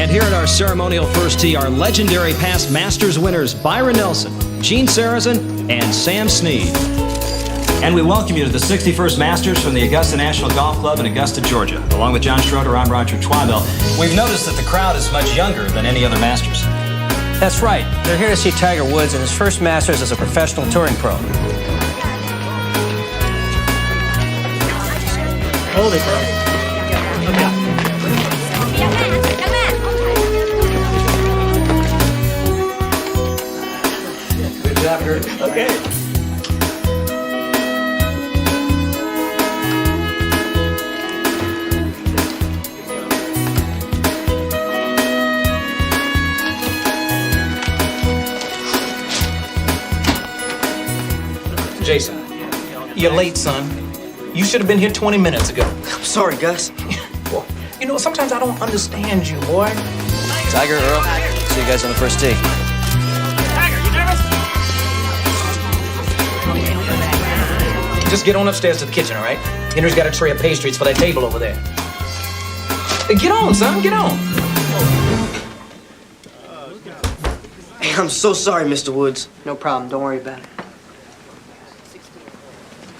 And here at our ceremonial first tee are legendary past Masters winners Byron Nelson, Gene Sarazen, and Sam Snead. And we welcome you to the 61st Masters from the Augusta National Golf Club in Augusta, Georgia. Along with John Schroeder, I'm Roger Twibell. We've noticed that the crowd is much younger than any other Masters. That's right. They're here to see Tiger Woods in his first Masters as a professional touring pro. Hold it, bro. Good job, Kurt. Okay. Jason, you're late, son. You should have been here 20 minutes ago. I'm sorry, Gus. Well, you know, sometimes I don't understand you, boy. Tiger, Earl, see you guys on the first tee. Tiger, you nervous? Just get on upstairs to the kitchen, all right? Henry's got a tray of pastries for that table over there. Hey, get on, son, get on. Hey, I'm so sorry, Mr. Woods. No problem. Don't worry about it.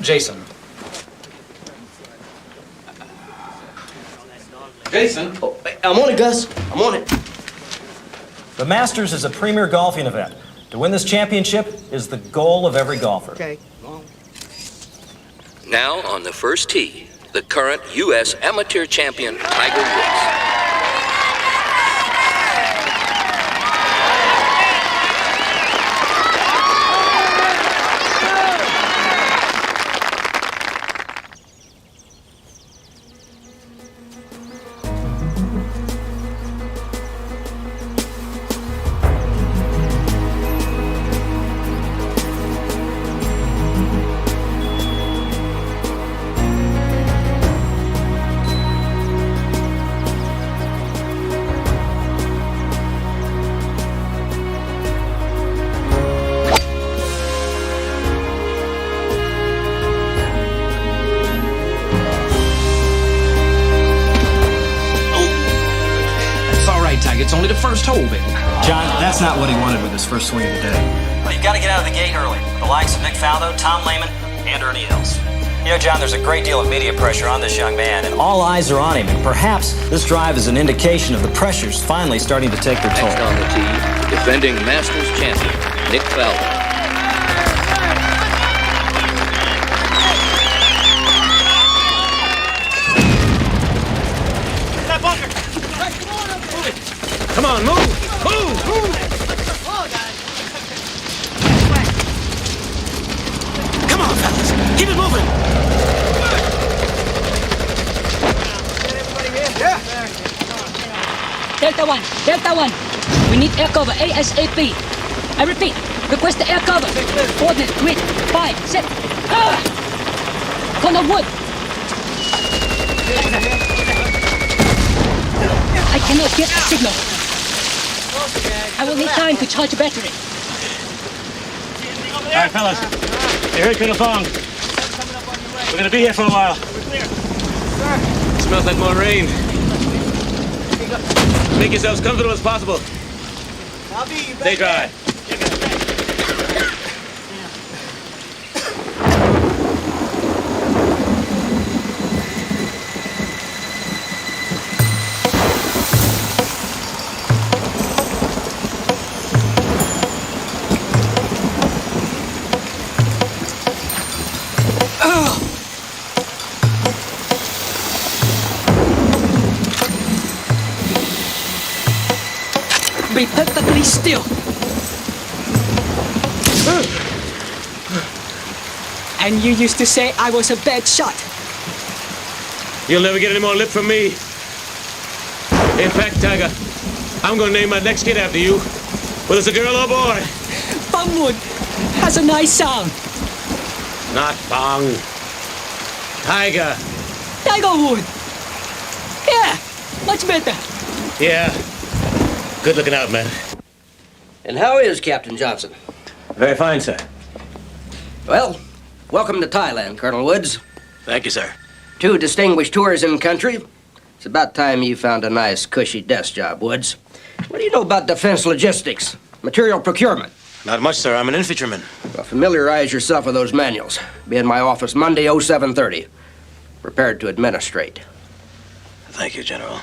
Jason. Jason? Oh, I'm on it, Gus. I'm on it. The Masters is a premier golfing event. To win this championship is the goal of every golfer. Okay. Now on the first tee, the current U.S. amateur champion, Tiger Woods. It's only the first hole, baby. John, that's not what he wanted with his first swing of the day. Well, you've got to get out of the gate early. The likes of Nick Faldo, Tom Lehman, and Ernie Els. You know, John, there's a great deal of media pressure on this young man, and All eyes are on him, and perhaps this drive is an indication of the pressures finally starting to take their toll. Next on the tee, defending Masters champion, Nick Faldo. Come on, move! Move! Move! Come on, fellas! Keep it moving! Delta 1, Delta 1. We need air cover ASAP. I repeat, request the air cover. Coordinate, grid, 5, set. Corner wood. I cannot get a signal. I will need time to charge the battery. All right, fellas. You heard Colonel Fong. We're gonna be here for a while. Smells like more rain. Make yourselves comfortable as possible. Stay dry. Be perfectly still. And you used to say I was a bad shot. You'll never get any more lip from me. In fact, Tiger, I'm gonna name my next kid after you. Whether it's a girl or a boy. Bumwood has a nice sound. Not Bong. Tiger. Tiger Wood. Yeah, much better. Yeah. Good looking out, man. And how is Captain Johnson? Very fine, sir. Well, welcome to Thailand, Colonel Woods. Thank you, sir. 2 distinguished tours in country, It's about time you found a nice, cushy desk job, Woods. What do you know about defense logistics, material procurement? Not much, sir. I'm an infantryman. Well, familiarize yourself with those manuals. Be in my office Monday, 0730. Prepared to administrate. Thank you, General.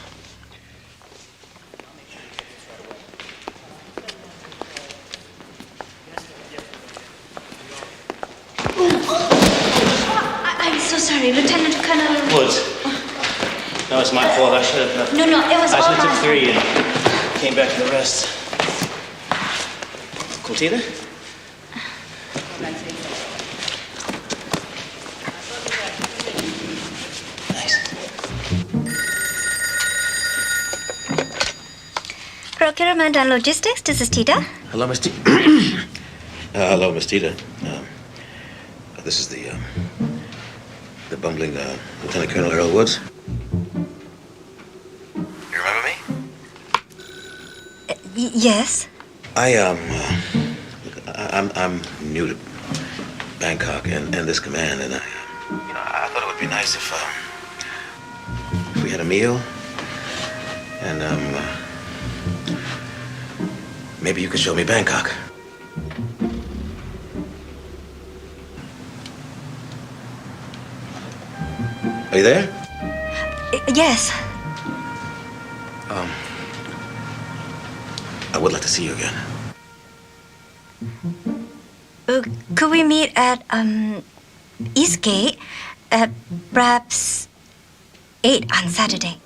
I'm so sorry, Lieutenant Colonel. Woods. No, it's my fault. I should have. No, it was I all should have my took 3 and came back to the rest. Clotilde? Nice. Procurement and logistics, this is Tita. Hello, Miss Tita. Hello, Miss Tita. This is the bumbling Lieutenant Colonel Earl Woods. You remember me? Yes. I'm new to Bangkok and this command, and I thought it would be nice if we had a meal, and maybe you could show me Bangkok. Are you there? Yes. I would like to see you again. Could we meet at Eastgate at perhaps 8 on Saturday?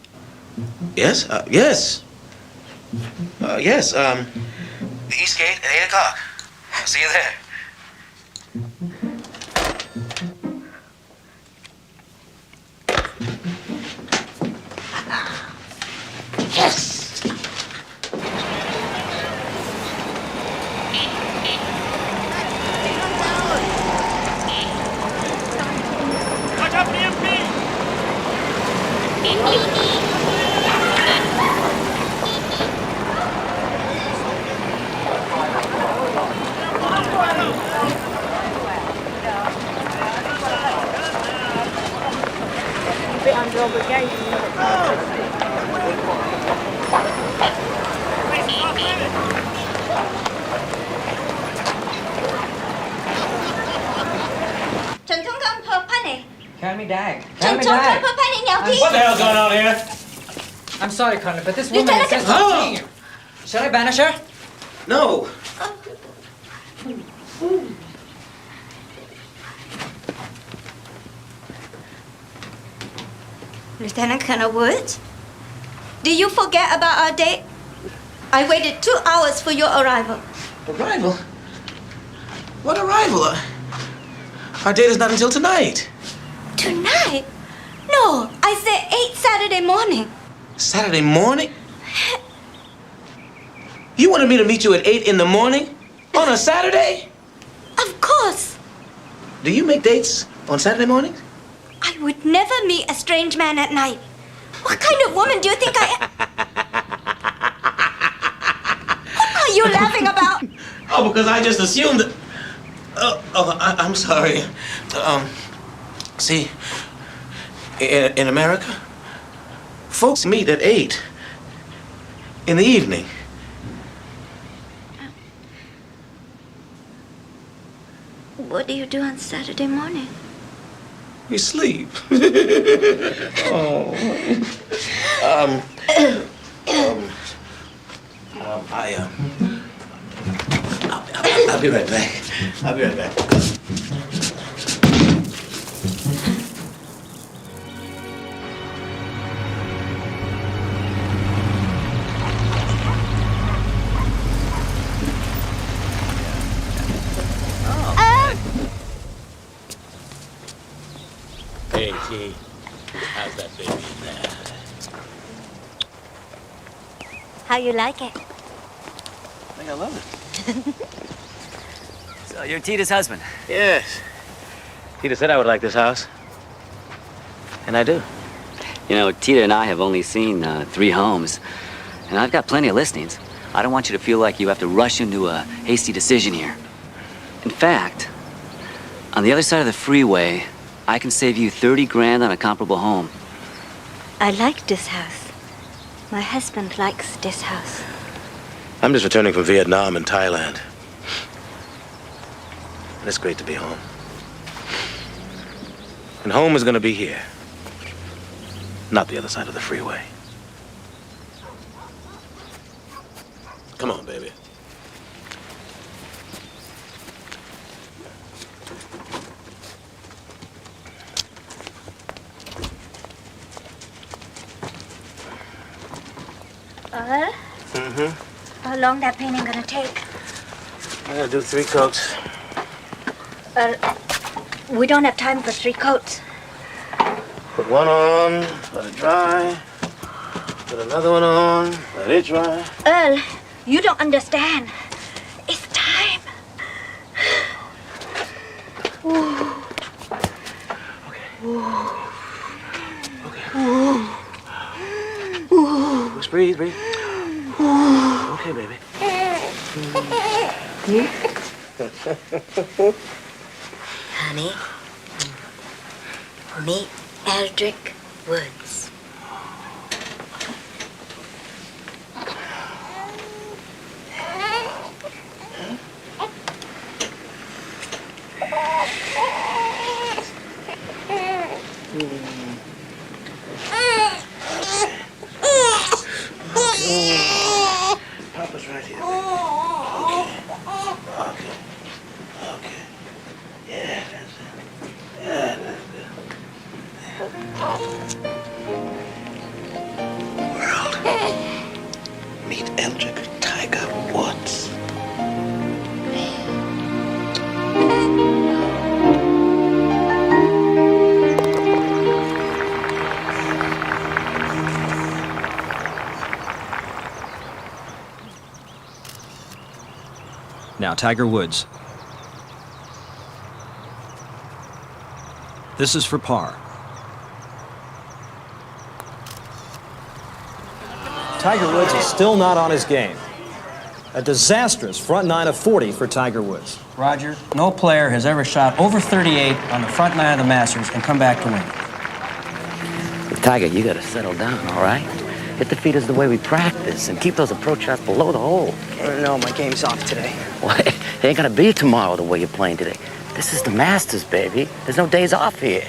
Yes? Yes. Yes. The Eastgate at 8 o'clock. I'll see you there. Yes. Watch out for the MP! What the hell's going on here? I'm sorry, Colonel, but this woman Lieutenant insists Colonel. on seeing you. Shall I banish her? No. Lieutenant Colonel Woods, do you forget about our date? I waited 2 hours for your arrival. Arrival? What arrival? Our date is not until tonight. Tonight? No, I said 8 Saturday morning. Saturday morning? You wanted me to meet you at 8 in the morning? On a Saturday? Of course. Do you make dates on Saturday mornings? I would never meet a strange man at night. What kind of woman do you think I am? What are you laughing about? Oh, because I just assumed that... I'm sorry. See, in America, folks meet at 8 in the evening. What do you do on Saturday morning? We sleep. Oh. I'll be right back. I'll be right back. Hey, T. How's that baby in there? How you like it? I think I love it. So, you're Tita's husband? Yes. Tita said I would like this house. And I do. You know, Tita and I have only seen 3 homes, and I've got plenty of listings. I don't want you to feel like you have to rush into a hasty decision here. In fact, on the other side of the freeway, I can save you 30 grand on a comparable home. I like this house. My husband likes this house. I'm just returning from Vietnam and Thailand. And it's great to be home. And home is gonna be here. Not the other side of the freeway. Come on, baby. How long that painting gonna take? I gotta do 3 coats. We don't have time for 3 coats. Put one on, let it dry. Put another one on, let it dry. Earl, you don't understand. It's time. Just breathe, breathe. Okay, baby. Honey, meet Eldrick Woods. Papa's right here. Okay. Yeah, that's it. Yeah, that's it. World. Meet Eldrick Tiger Woods. Now, Tiger Woods. This is for par. Tiger Woods is still not on his game. A disastrous front nine of 40 for Tiger Woods. Roger, no player has ever shot over 38 on the front nine of the Masters and come back to win. Tiger, you gotta settle down, all right? Hit the feeders the way we practice and keep those approach shots below the hole. No, my game's off today. Well, it ain't gonna be tomorrow the way you're playing today. This is the Masters, baby. There's no days off here.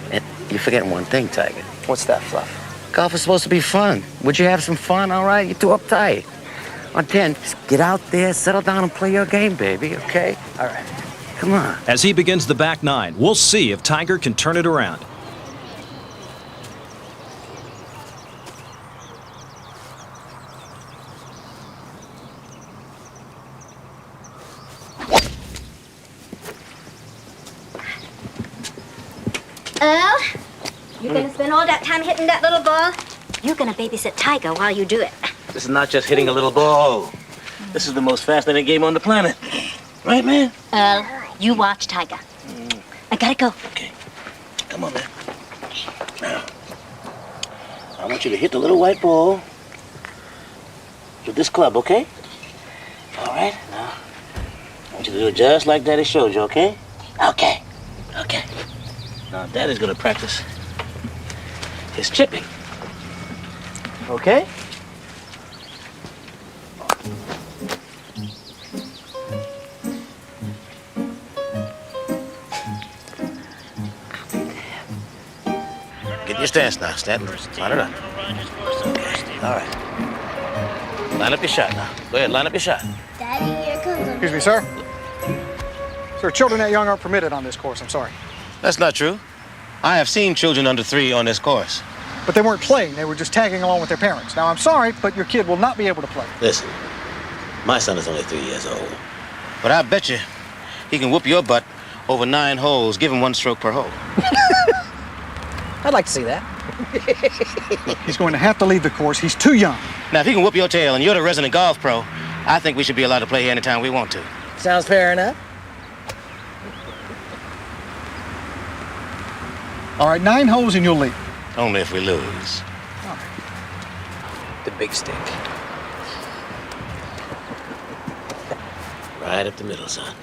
And you're forgetting one thing, Tiger. What's that, Fluff? Golf is supposed to be fun. Would you have some fun, all right? You're too uptight. On 10, just get out there, settle down and play your game, baby, okay? All right. Come on. As he begins the back nine, we'll see if Tiger can turn it around. Earl, you're gonna spend all that time hitting that little ball? You're gonna babysit Tiger while you do it. This is not just hitting a little ball. This is the most fascinating game on the planet. Right, man? Earl, you watch Tiger. I gotta go. Okay. Come on, man. Now, I want you to hit the little white ball with this club, okay? All right. Now, I want you to do it just like Daddy showed you, okay? Okay. Okay. Now, Daddy's gonna practice his chipping. Okay? Get in your stance now, Stanton. Line it up. Okay. All right. Line up your shot now. Go ahead, line up your shot. Daddy, here comes a... Excuse me, sir. Sir, children that young aren't permitted on this course. I'm sorry. That's not true. I have seen children under 3 on this course. But they weren't playing. They were just tagging along with their parents. Now, I'm sorry, but your kid will not be able to play. Listen, my son is only 3 years old. But I bet you he can whoop your butt over 9 holes. Give him 1 stroke per hole. I'd like to see that. Look, he's going to have to leave the course. He's too young. Now, if he can whoop your tail and you're the resident golf pro, I think we should be allowed to play here anytime we want to. Sounds fair enough. All right, 9 holes and you'll leave. Only if we lose. All right. The big stick. Right up the middle, son.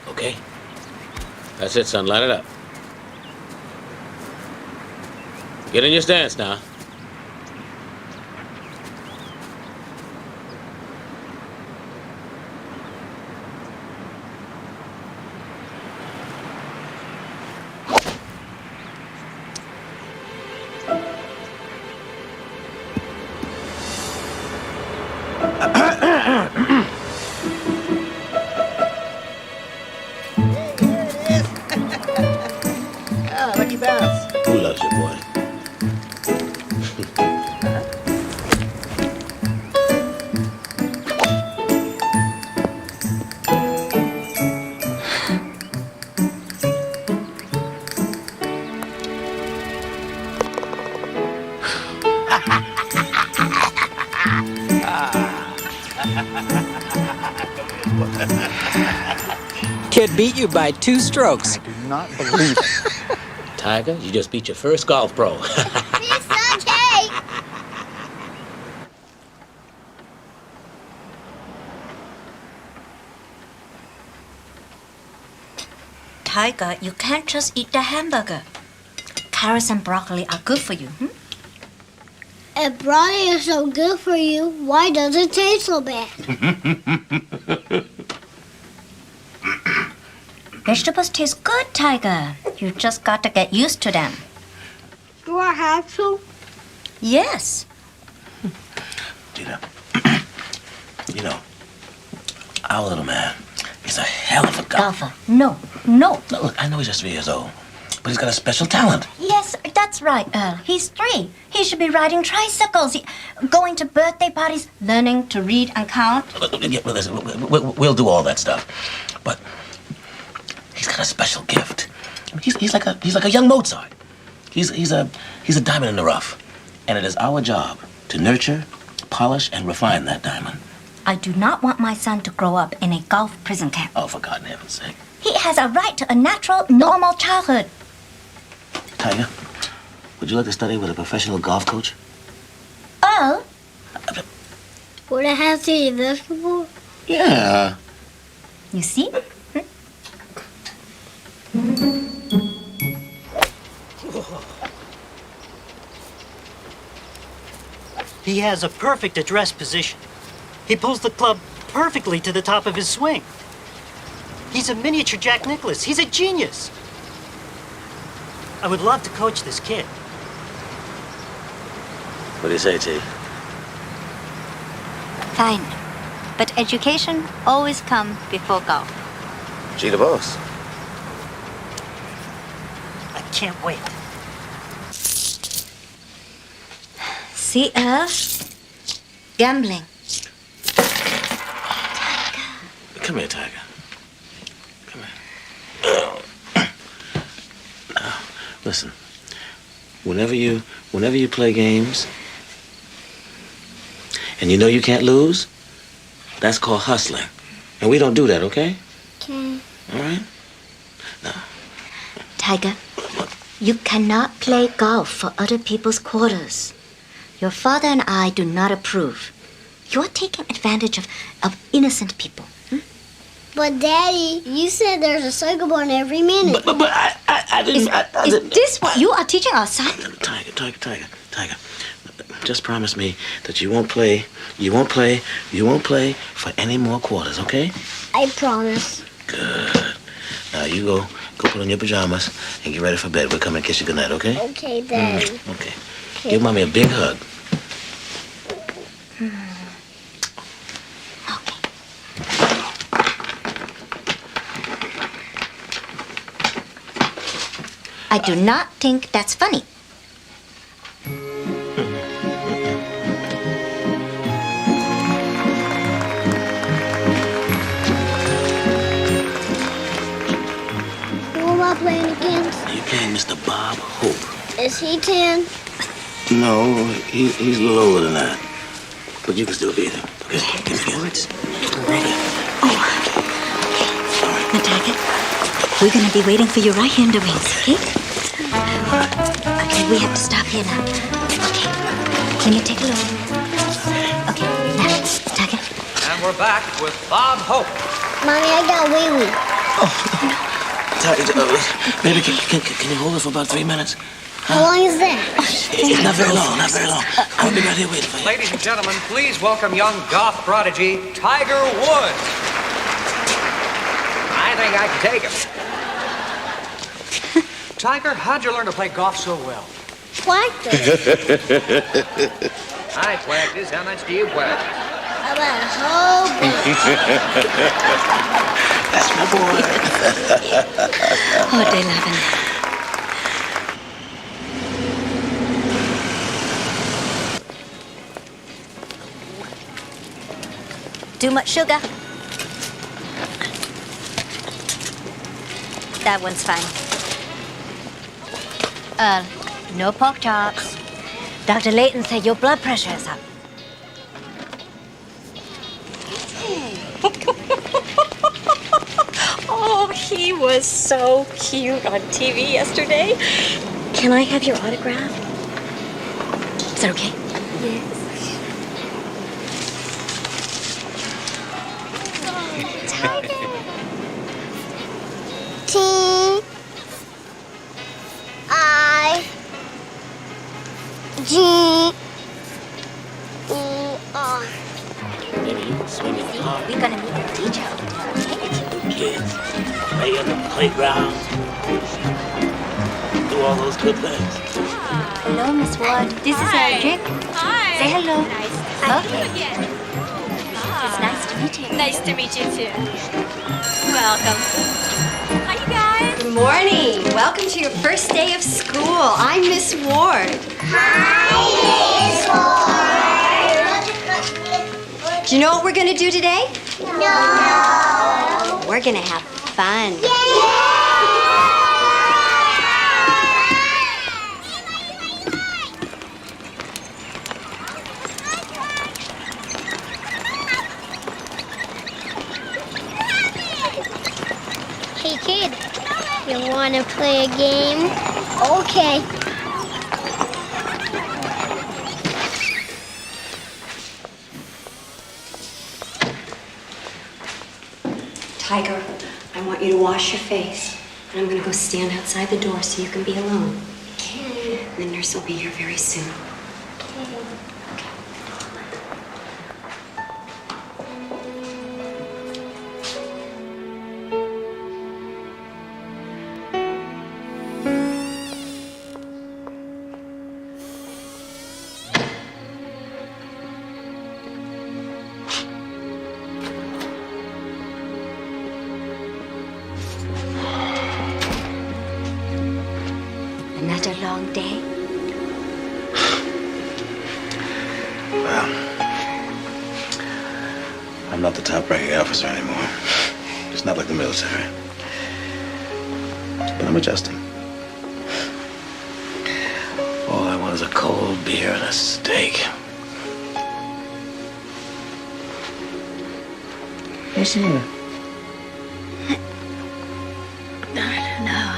Okay? That's it, son. Line it up. Get in your stance now. Lucky bounce. Who loves you, boy? Kid beat you by 2 strokes. I do not believe it. Tiger, you just beat your first golf pro. Tiger, you can't just eat the hamburger. Carrots and broccoli are good for you. If broccoli is so good for you, why does it taste so bad? Vegetables taste good, Tiger. You just got to get used to them. Do I have to? Yes. Tita, you know, our little man, he's a hell of a golfer. No. Look, I know he's just 3 years old, but he's got a special talent. Yes, that's right, Earl. He's 3. He should be riding tricycles, going to birthday parties, learning to read and count. Yeah, well, listen, we'll do all that stuff, but he's got a special gift. I mean, he's like a young Mozart. He's a diamond in the rough, and it is our job to nurture, polish, and refine that diamond. I do not want my son to grow up in a golf prison camp. Oh, for God in heaven's sake. He has a right to a natural, normal childhood. Tiger, would you like to study with a professional golf coach? Earl? Would I have to eat vegetables? Yeah. You see? He has a perfect address position. He pulls the club perfectly to the top of his swing. He's a miniature Jack Nicklaus. He's a genius. I would love to coach this kid. What do you say, T? Fine. But education always comes before golf. G the boss. I can't wait. See, Earl? Gambling. Come here, Tiger. Come here. Now, listen. Whenever you play games, and you know you can't lose, that's called hustling. And we don't do that, okay? Okay. All right? Now. Tiger, you cannot play golf for other people's quarters. Your father and I do not approve. You're taking advantage of innocent people. But Daddy, you said there's a circle board every minute. But I didn't. Is this what you are teaching our son? Tiger. Just promise me that you won't play for any more quarters, okay? I promise. Good. Now you go put on your pajamas and get ready for bed. We'll come and kiss you goodnight, okay? Okay, Daddy. Okay. Give Mommy a big hug. I do not think that's funny. Who am I playing against? You playing Mr. Bob Hope. Is he 10? No, he's a little older than that. But you can still beat him. Okay, give me words. Now, Tiger, we're gonna be waiting for you right here in the wings, okay? Okay, we have to stop here now. Okay, let me take a look. Okay, now, Tiger. And we're back with Bob Hope. Mommy, I got wee-wee. Tiger, baby, can you hold it for about 3 minutes? How long is that? It's not very long, not very long. I'll be right here waiting for you. Ladies and gentlemen, please welcome young golf prodigy Tiger Woods. I think I can take him. Tiger, how'd you learn to play golf so well? Practice. I practice. How much do you practice? About a whole That's my boy. Oh, they love him. Too much sugar? That one's fine. No pork chops. Dr. Layton said your blood pressure is up. Oh, he was so cute on TV yesterday. Can I have your autograph? Is that okay? Yes. T-I-G-E-R. Maybe you can swing it hard. We're gonna meet the teacher. Kids, play in the playground. Do all those good things. Hello, Miss Ward. This is Edric. Hi. Say hello. Nice to Okay. see you again. It's nice to meet you. Nice to meet you too. Welcome. Hi, you guys. Good morning. Welcome to your first day of school. I'm Miss Ward. Hi, Miss Ward. Do you know what we're going to do today? No. We're going to have fun. Hey, kid. You want to play a game? Okay. Tiger, I want you to wash your face. And I'm going to go stand outside the door so you can be alone. Okay. And the nurse will be here very soon. Another long day. Well, I'm not the top-ranking officer anymore. It's not like the military. But I'm adjusting. All I want is a cold beer and a steak. What's the matter? I don't know.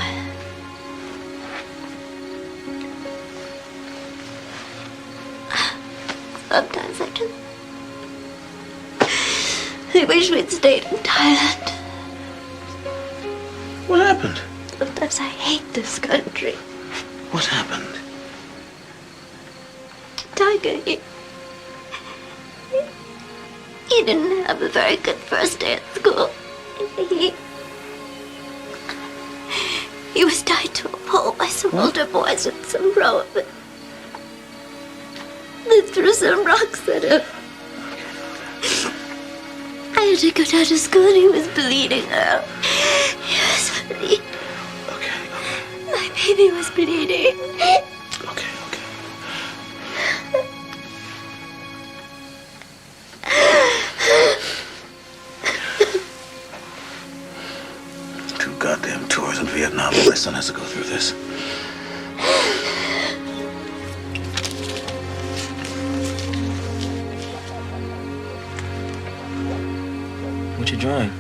Sometimes I wish we'd stayed in Thailand. What happened? Sometimes I hate this country. What happened? Tiger, he didn't have a very good first day at school. He was tied to a pole by some older boys with some rope. They threw some rocks at him. I had to go down to school and he was bleeding out. He was bleeding. My baby was bleeding. Two goddamn tours in Vietnam. My son has to go through this. What you drawing?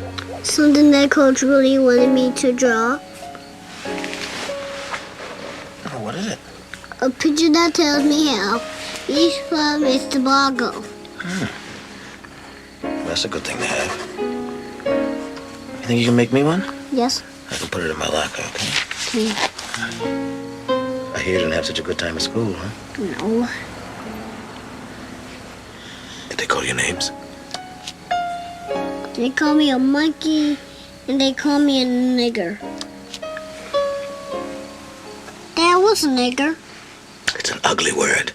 Something that Coach really wanted me to draw. Oh, what is it? A picture that tells me how each club is to go. That's a good thing to have. You think you can make me one? Yes. I can put it in my locker, okay? I hear you didn't have such a good time at school, huh? No. Did they call you names? They call me a monkey, and they call me a nigger. Dad, what's a nigger? It's an ugly word.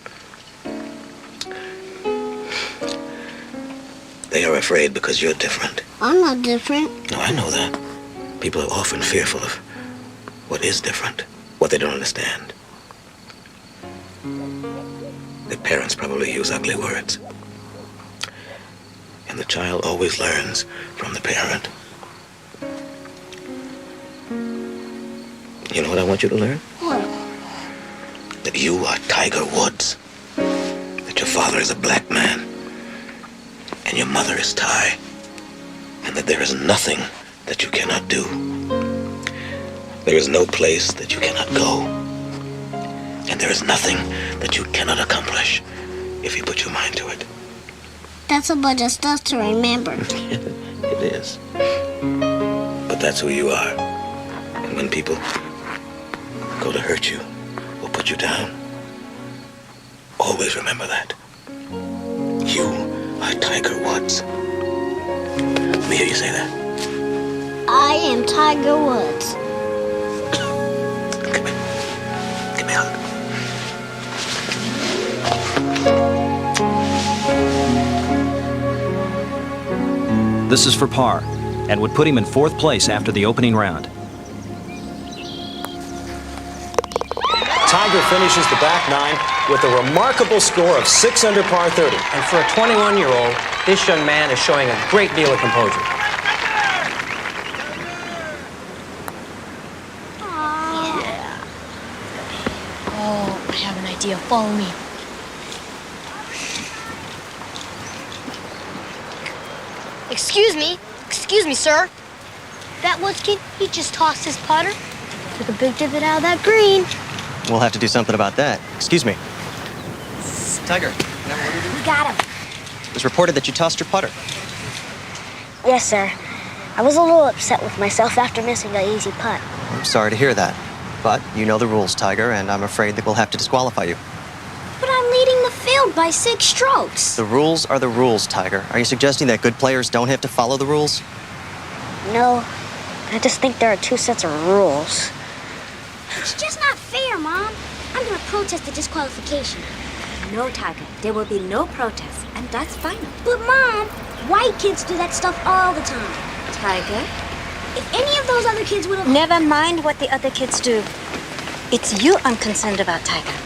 They are afraid because you're different. I'm not different. No, I know that. People are often fearful of what is different, what they don't understand. Their parents probably use ugly words. And the child always learns from the parent. You know what I want you to learn? What? That you are Tiger Woods. That your father is a black man. And your mother is Thai. And that there is nothing that you cannot do. There is no place that you cannot go. And there is nothing that you cannot accomplish if you put your mind to it. That's a bunch of stuff to remember. It is. But that's who you are. And when people go to hurt you or put you down, always remember that. You are Tiger Woods. Let me hear you say that. I am Tiger Woods. Give me a hug. This is for par, and would put him in 4th place after the opening round. Tiger finishes the back 9 with a remarkable score of 6 under par 30. And for a 21-year-old, this young man is showing a great deal of composure. Oh, I have an idea. Follow me. Excuse me, sir. That Woods kid, he just tossed his putter. Took a big divot out of that green. We'll have to do something about that. Excuse me. Tiger. We got him. It was reported that you tossed your putter. Yes, sir. I was a little upset with myself after missing an easy putt. I'm sorry to hear that. But you know the rules, Tiger, and I'm afraid that we'll have to disqualify you. But I'm leading the field by 6 strokes. The rules are the rules, Tiger. Are you suggesting that good players don't have to follow the rules? No, I just think there are 2 sets of rules. It's just not fair, Mom. I'm gonna protest the disqualification. No, Tiger. There will be no protest, and that's final. But, Mom, white kids do that stuff all the time. Tiger? If any of those other kids would have... Never mind what the other kids do. It's you I'm concerned about, Tiger.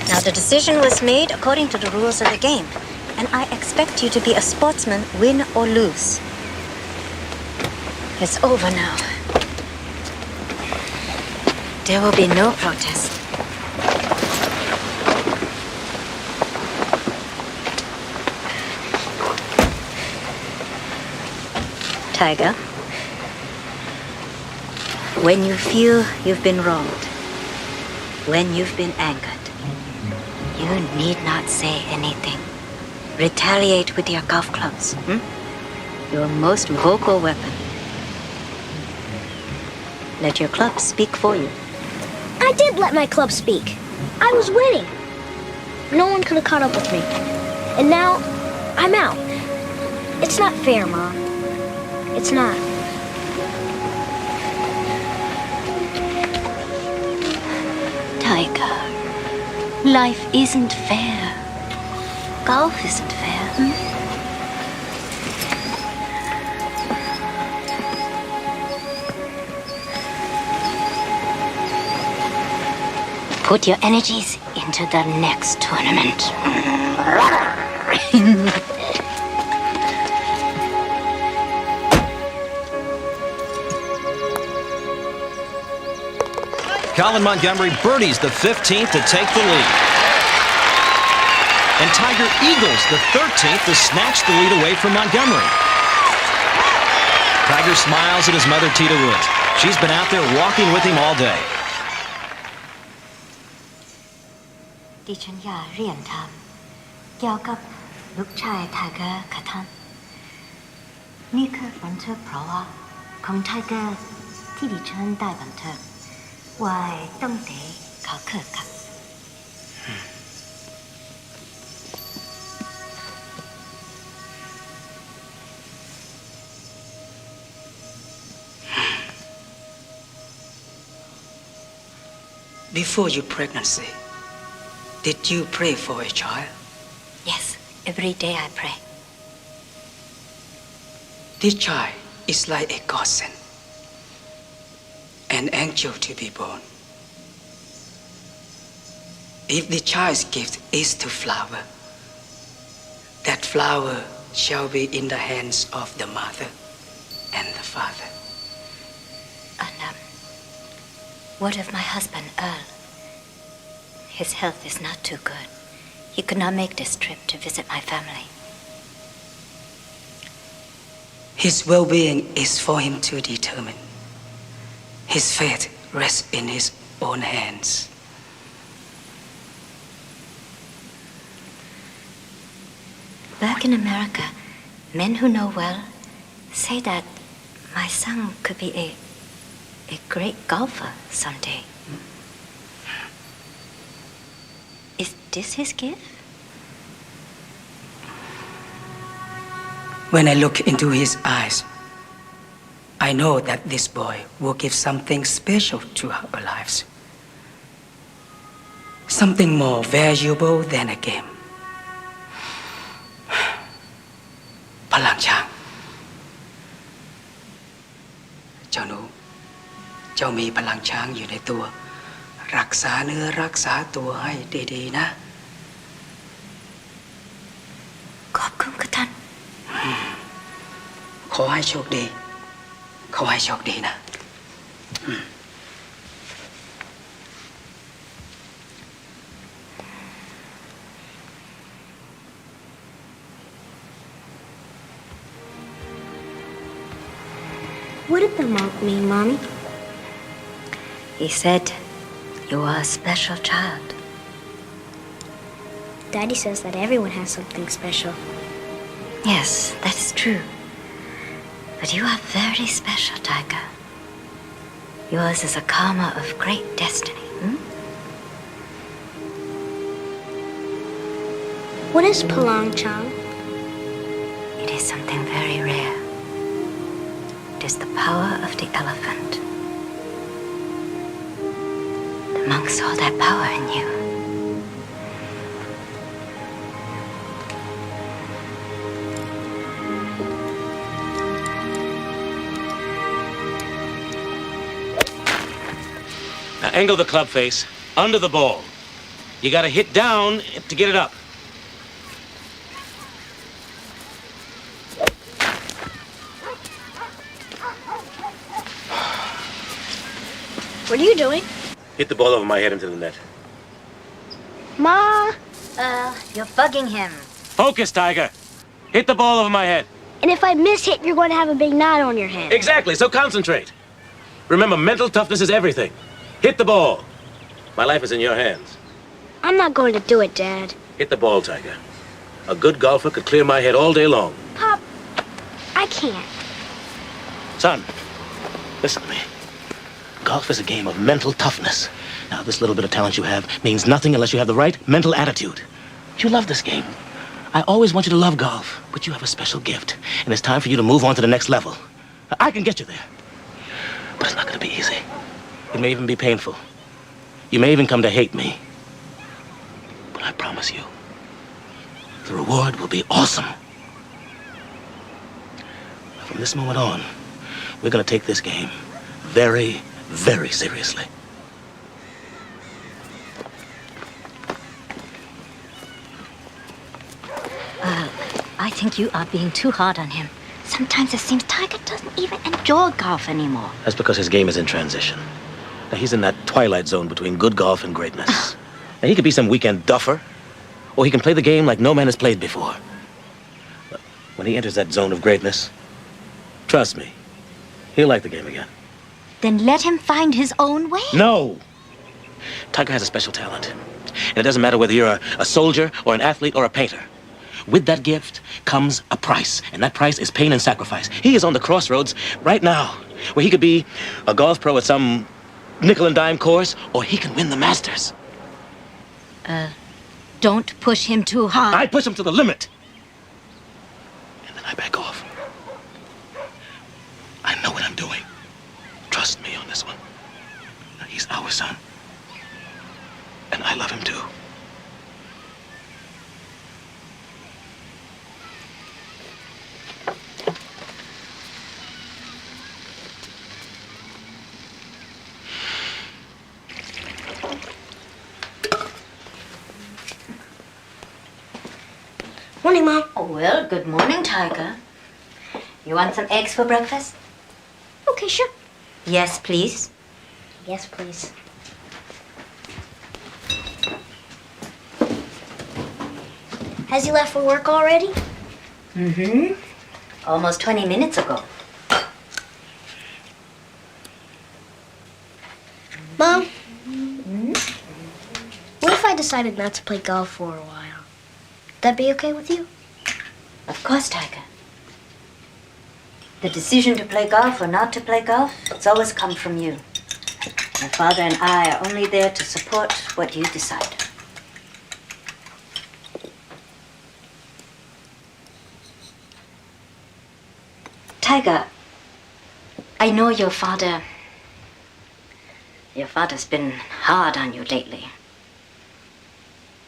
Now, the decision was made according to the rules of the game, and I expect you to be a sportsman, win or lose. It's over now. There will be no protest. Tiger, when you feel you've been wronged, when you've been angered, you need not say anything. Retaliate with your golf clubs. Your most vocal weapon. Let your club speak for you. I did let my club speak. I was winning. No one could have caught up with me. And now, I'm out. It's not fair, Mom. It's not. Tiger, life isn't fair. Golf isn't fair. Put your energies into the next tournament. Colin Montgomery birdies the 15th to take the lead. And Tiger eagles the 13th to snatch the lead away from Montgomery. Tiger smiles at his mother, Tita Woods. She's been out there walking with him all day. ดิฉันอยากเรียนถามเกี่ยวกับลูกชายไทเกอร์ค่ะท่านนี่คือบันทึกเพราะว่าของไทเกอร์ที่ดิฉันได้บันทึก วายต้องเตะเขาเคิกครับ Before your pregnancy, did you pray for a child? Yes, every day I pray. This child is like a godsend, an angel to be born. If the child's gift is to flower, that flower shall be in the hands of the mother and the father. And what of my husband, Earl? His health is not too good. He could not make this trip to visit my family. His well-being is for him to determine. His fate rests in his own hands. Back in America, men who know well say that my son could be a great golfer someday. Is this his gift? When I look into his eyes, I know that this boy will give something special to our lives. Something more valuable than a game. พลังช้างเจ้าหนูเจ้ามีพลังช้างอยู่ในตัว รักษาเนื้อรักษาตัวให้ดีๆนะ ขอบคุณค่ะท่าน ขอให้โชคดี ขอให้โชคดีนะ What did the monk mean, Mommy? He said, you are a special child. Daddy says that everyone has something special. Yes, that is true. But you are very special, Tiger. Yours is a karma of great destiny. What is Palang Chang? It is something very rare. It is the power of the elephant. The monk saw that power in you. Now angle the club face under the ball. You gotta hit down to get it up. What are you doing? Hit the ball over my head into the net. Ma! You're bugging him. Focus, Tiger. Hit the ball over my head. And if I miss hit, you're going to have a big knot on your head. Exactly, so concentrate. Remember, mental toughness is everything. Hit the ball. My life is in your hands. I'm not going to do it, Dad. Hit the ball, Tiger. A good golfer could clear my head all day long. Pop, I can't. Son, listen to me. Golf is a game of mental toughness. Now, this little bit of talent you have means nothing unless you have the right mental attitude. You love this game. I always want you to love golf, but you have a special gift, and it's time for you to move on to the next level. I can get you there, but it's not going to be easy. It may even be painful. You may even come to hate me. But I promise you, the reward will be awesome. From this moment on, we're going to take this game very, very seriously. I think you are being too hard on him. Sometimes it seems Tiger doesn't even enjoy golf anymore. That's because his game is in transition. Now, he's in that twilight zone between good golf and greatness. Now, he could be some weekend duffer, or he can play the game like no man has played before. But when he enters that zone of greatness, trust me, he'll like the game again. Then let him find his own way. No! Tiger has a special talent. And it doesn't matter whether you're a soldier or an athlete or a painter. With that gift comes a price, and that price is pain and sacrifice. He is on the crossroads right now, where he could be a golf pro at some nickel and dime course, or he can win the Masters. Don't push him too hard. I push him to the limit. And then I back off. I know what I'm doing. Trust me on this one. He's our son. And I love him too. Morning, Mom. Oh, well, good morning, Tiger. You want some eggs for breakfast? Okay, sure. Yes, please. Yes, please. Has he left for work already? Mm-hmm. Almost 20 minutes ago. Mom? What if I decided not to play golf for a while? That be okay with you? Of course, Tiger. The decision to play golf or not to play golf, it's always come from you. My father and I are only there to support what you decide. Tiger, I know your father's been hard on you lately.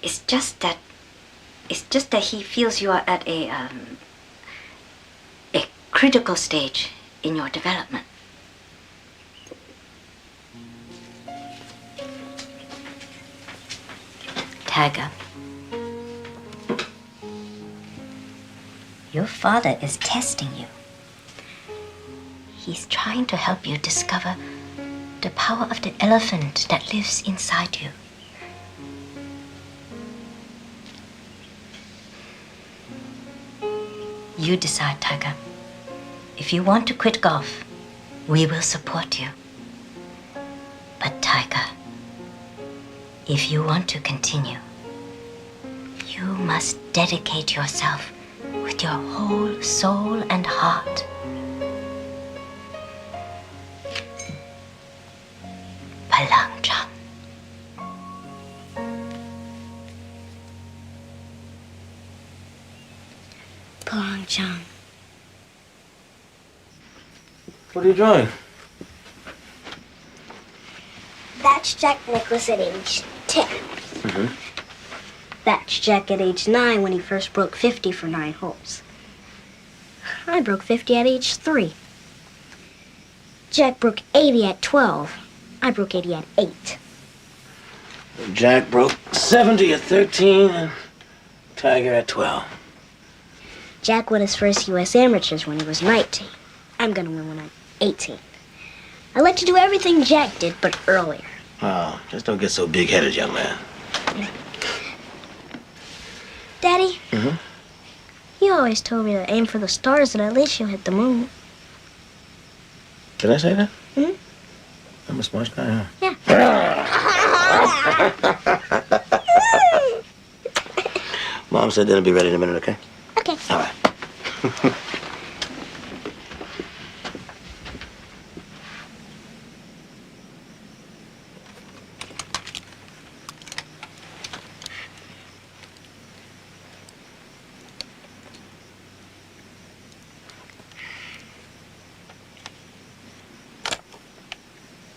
It's just that he feels you are at a critical stage in your development. Tiger, your father is testing you. He's trying to help you discover the power of the elephant that lives inside you. You decide, Tiger. If you want to quit golf, we will support you. But Tiger, if you want to continue, you must dedicate yourself with your whole soul and heart. Palangcham. Palangcham. What are you drawing? That's Jack Nicklaus at age 10. Mm-hmm. That's Jack at age 9 when he first broke 50 for 9 holes. I broke 50 at age 3. Jack broke 80 at 12. I broke 80 at 8. Jack broke 70 at 13 and Tiger at 12. Jack won his first U.S. amateurs when he was 19. I'm gonna win when I'm 18. I like to do everything Jack did, but earlier. Oh, just don't get so big-headed, young man. Daddy, Mm-hmm. you always told me to aim for the stars and at least you'll hit the moon. Did I say that? Hmm? I'm a smart guy, huh? Yeah. Mom said dinner'll be ready in a minute, okay? Okay. All right.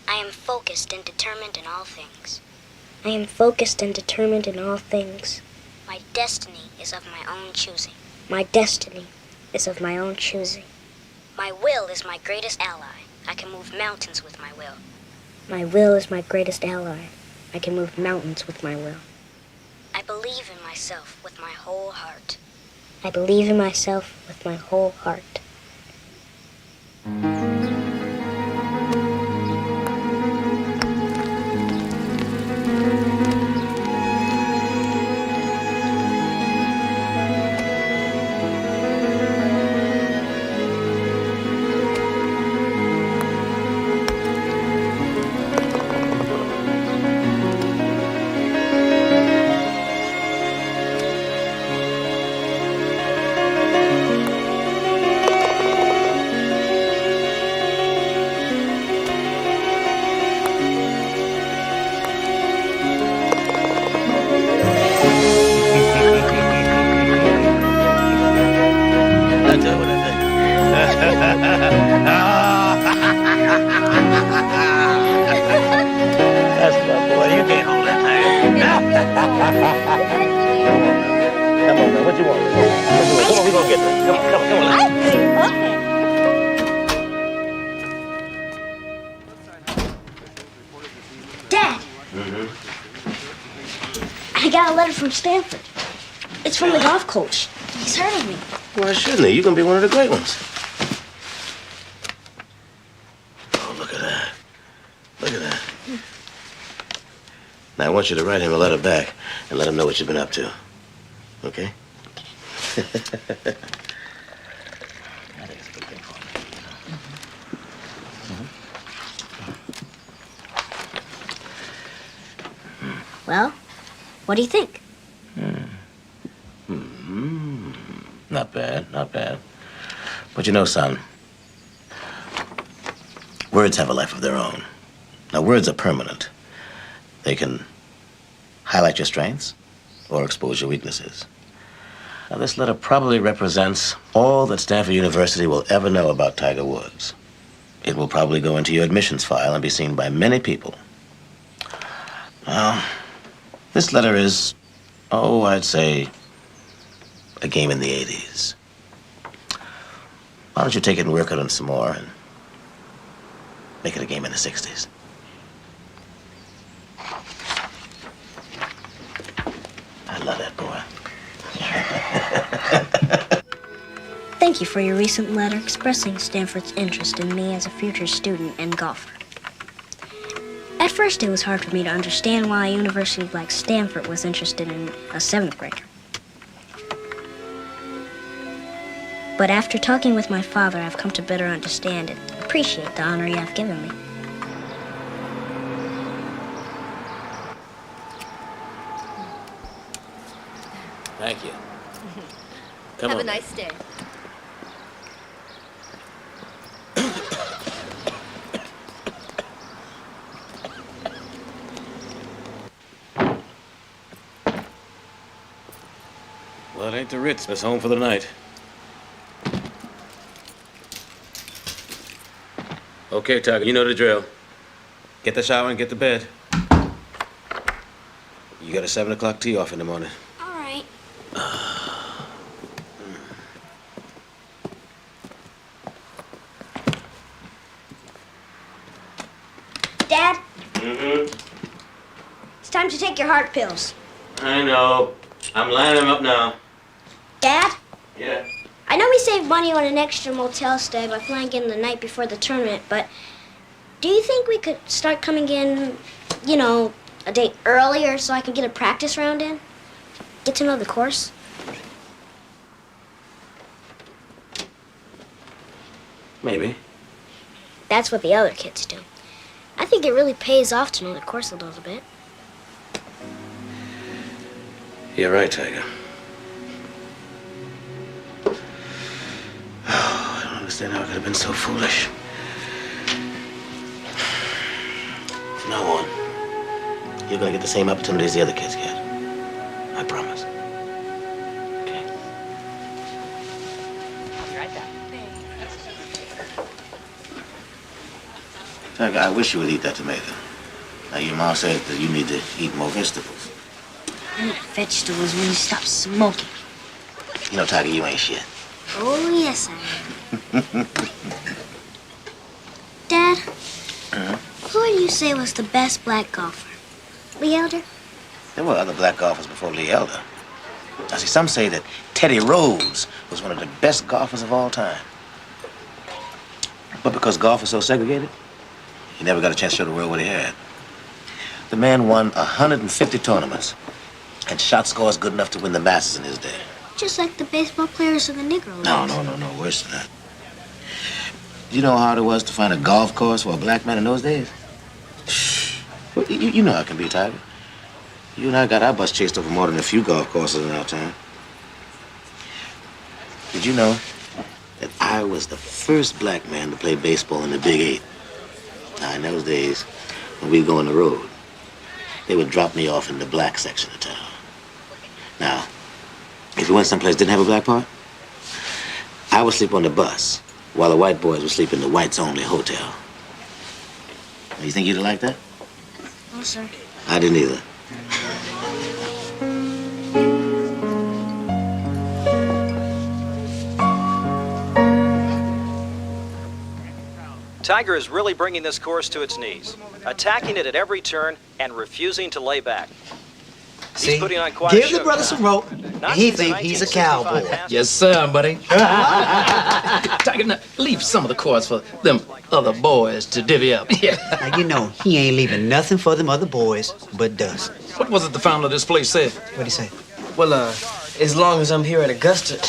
I am focused and determined in all things. I am focused and determined in all things. My destiny is of my own choosing. My destiny is of my own choosing. My will is my greatest ally. I can move mountains with my will. My will is my greatest ally. I can move mountains with my will. I believe in myself with my whole heart. I believe in myself with my whole heart. Come on, man. What you want? Come on, we're gonna get there. Come on. Dad, I got a letter from Stanford. It's from the golf coach. He's heard of me. Why shouldn't he? You're gonna be one of the great ones. Oh, look at that. Look at that. Now, I want you to write him a letter back and let him know what you've been up to. Okay? Well, what do you think? Not bad, not bad. But you know, son, words have a life of their own. Now, words are permanent. They can highlight your strengths or expose your weaknesses. Now, this letter probably represents all that Stanford University will ever know about Tiger Woods. It will probably go into your admissions file and be seen by many people. Well, this letter is, I'd say, a game in the 80s. Why don't you take it and work it on some more and make it a game in the 60s? I love that boy. Thank you for your recent letter expressing Stanford's interest in me as a future student and golfer. At first, it was hard for me to understand why a university like Stanford was interested in a 7th grader. But after talking with my father, I've come to better understand and appreciate the honor you have given me. Thank you. Come Have on. a nice day. Well, it ain't the Ritz. It's home for the night. Okay, Tiger, you know the drill. Get the shower and get to bed. You got a 7 o'clock tee off in the morning. All right. Dad, it's time to take your heart pills. I know. I'm lining them up now. Dad, Yeah. I know we saved money on an extra motel stay by flying in the night before the tournament, but do you think we could start coming in, a day earlier so I can get a practice round in? Get to know the course? Maybe. That's what the other kids do. I think it really pays off to know the course a little bit. You're right, Tiger. Oh, I don't understand how I could have been so foolish. From now on, you're gonna get the same opportunities the other kids get. I promise. Okay? I'll be right back. Tiger, I wish you would eat that tomato. Now, your mom said that you need to eat more vegetables. I eat vegetables when you stop smoking. You know, Tiger, you ain't shit. Oh, yes, I am. Dad, who would you say was the best black golfer? Lee Elder? There were other black golfers before Lee Elder. Now, see, some say that Teddy Rose was one of the best golfers of all time. But because golf is so segregated, he never got a chance to show the world what he had. The man won 150 tournaments and shot scores good enough to win the Masters in his day. Just like the baseball players of the Negro Leagues. No, worse than that. You know how hard it was to find a golf course for a black man in those days? Well, you know how it can be, Tiger. You and I got our bus chased over more than a few golf courses in our time. Did you know that I was the first black man to play baseball in the Big 8? Now, in those days, when we'd go on the road, they would drop me off in the black section of town. Now, if we went someplace that didn't have a black part, I would sleep on the bus while the white boys would sleep in the whites-only hotel. You think you'd have liked that? No, sir. I didn't either. Tiger is really bringing this course to its knees, attacking it at every turn and refusing to lay back. See, He's putting on quite a give show the brother here. some rope. He think he's a cowboy. Yes, sir, buddy. Tiger, now, leave some of the course for them other boys to divvy up. Yeah. Now, you know, he ain't leaving nothing for them other boys but dust. What was it the founder of this place said? What'd he say? Well, as long as I'm here at Augusta,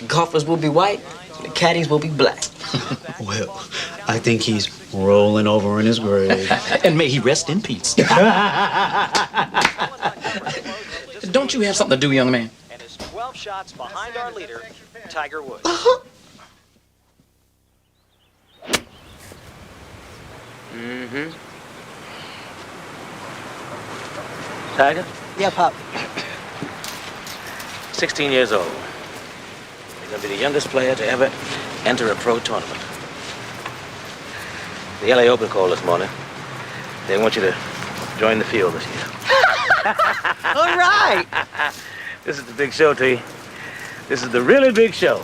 golfers will be white, the caddies will be black. Well, I think he's rolling over in his grave. And may he rest in peace. Don't you have something to do, young man? And is 12 shots behind our leader, Tiger Woods. Mm-hmm. Tiger? Yeah, Pop. 16 years old. You're going to be the youngest player to ever enter a pro tournament. The LA Open called this morning. They want you to join the field this year. All right. This is the big show, T. This is the really big show.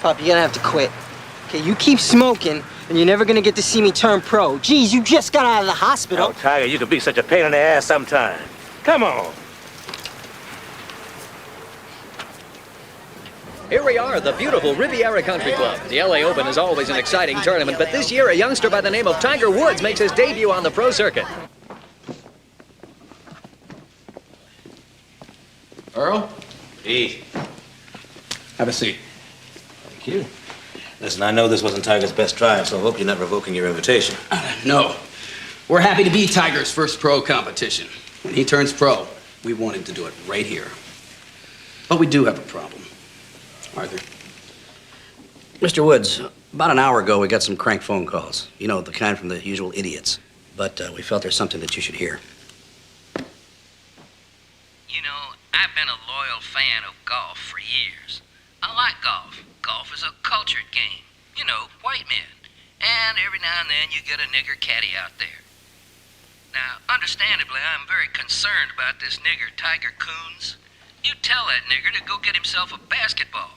Pop, you're gonna have to quit. Okay, you keep smoking, and you're never gonna get to see me turn pro. Geez, you just got out of the hospital. Oh, Tiger, you could be such a pain in the ass sometime. Come on. Here we are, the beautiful Riviera Country Club. The LA Open is always an exciting tournament, but this year a youngster by the name of Tiger Woods makes his debut on the pro circuit. Earl? Eat. Have a seat. Thank you. Listen, I know this wasn't Tiger's best drive, so I hope you're not revoking your invitation. No. We're happy to be Tiger's first pro competition. When he turns pro, we want him to do it right here. But we do have a problem. Arthur? Mr. Woods, about an hour ago, we got some crank phone calls. You know, the kind from the usual idiots. But we felt there's something that you should hear. You know, I've been a loyal fan of golf for years. I like golf. Golf is a cultured game. You know, white men. And every now and then you get a nigger caddy out there. Now, understandably, I'm very concerned about this nigger Tiger Coons. You tell that nigger to go get himself a basketball.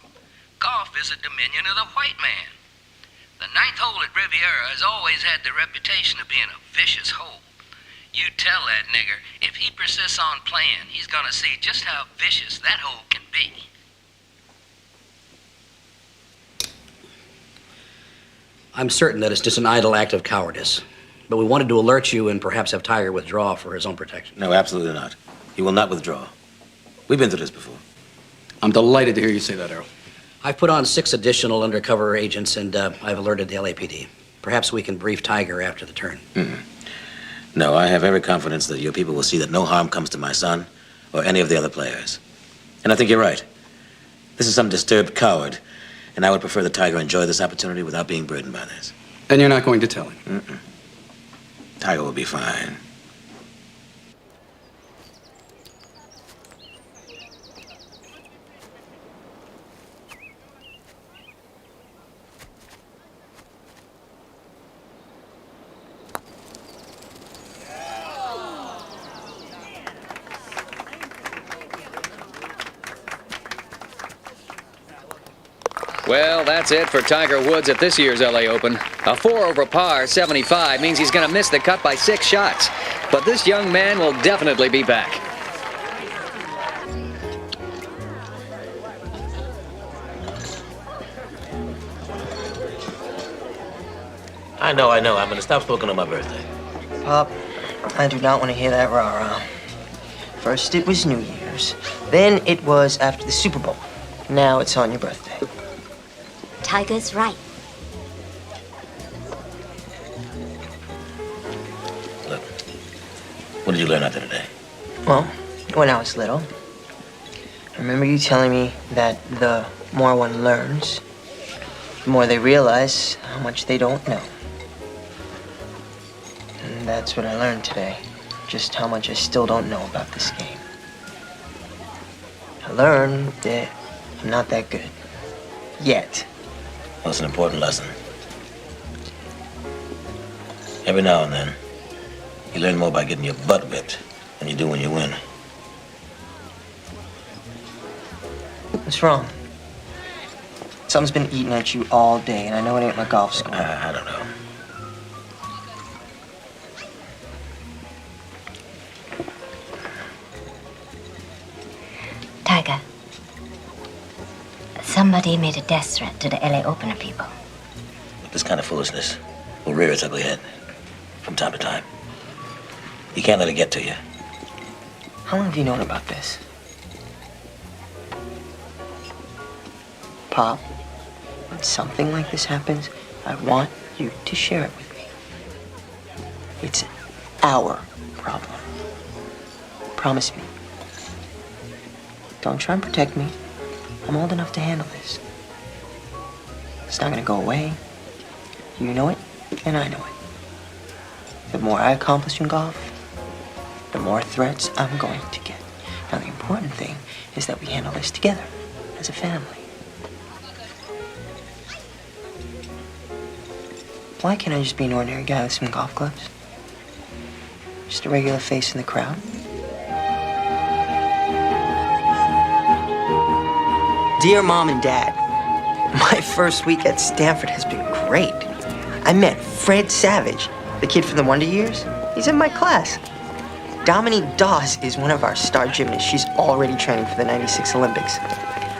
Golf is a dominion of the white man. The ninth hole at Riviera has always had the reputation of being a vicious hole. You tell that nigger, if he persists on playing, he's gonna see just how vicious that hole can be. I'm certain that it's just an idle act of cowardice. But we wanted to alert you and perhaps have Tiger withdraw for his own protection. No, absolutely not. He will not withdraw. We've been through this before. I'm delighted to hear you say that, Earl. I've put on 6 additional undercover agents, and I've alerted the LAPD. Perhaps we can brief Tiger after the turn. No, I have every confidence that your people will see that no harm comes to my son or any of the other players. And I think you're right. This is some disturbed coward, and I would prefer that Tiger enjoy this opportunity without being burdened by this. And you're not going to tell him? Tiger will be fine. Well, that's it for Tiger Woods at this year's LA Open. A 4 over par 75 means he's going to miss the cut by 6 shots. But this young man will definitely be back. I know. I'm going to stop smoking on my birthday. Pop, I do not want to hear that rah-rah. First it was New Year's, then it was after the Super Bowl. Now it's on your birthday. Tiger's right. Look, what did you learn out there today? Well, when I was little, I remember you telling me that the more one learns, the more they realize how much they don't know. And that's what I learned today, just how much I still don't know about this game. I learned that I'm not that good. Yet. Well, it's an important lesson. Every now and then, you learn more by getting your butt whipped than you do when you win. What's wrong? Something's been eating at you all day, and I know it ain't my golf score. I don't know. Tiger, somebody made a death threat to the LA Opener people. This kind of foolishness will rear its ugly head from time to time. You can't let it get to you. How long have you known about this? Pop, when something like this happens, I want you to share it with me. It's our problem. Promise me. Don't try and protect me. I'm old enough to handle this. It's not gonna go away. You know it, and I know it. The more I accomplish in golf, the more threats I'm going to get. Now, the important thing is that we handle this together, as a family. Why can't I just be an ordinary guy with some golf clubs? Just a regular face in the crowd? Dear Mom and Dad, my first week at Stanford has been great. I met Fred Savage, the kid from the Wonder Years. He's in my class. Dominique Dawes is one of our star gymnasts. She's already training for the '96 Olympics.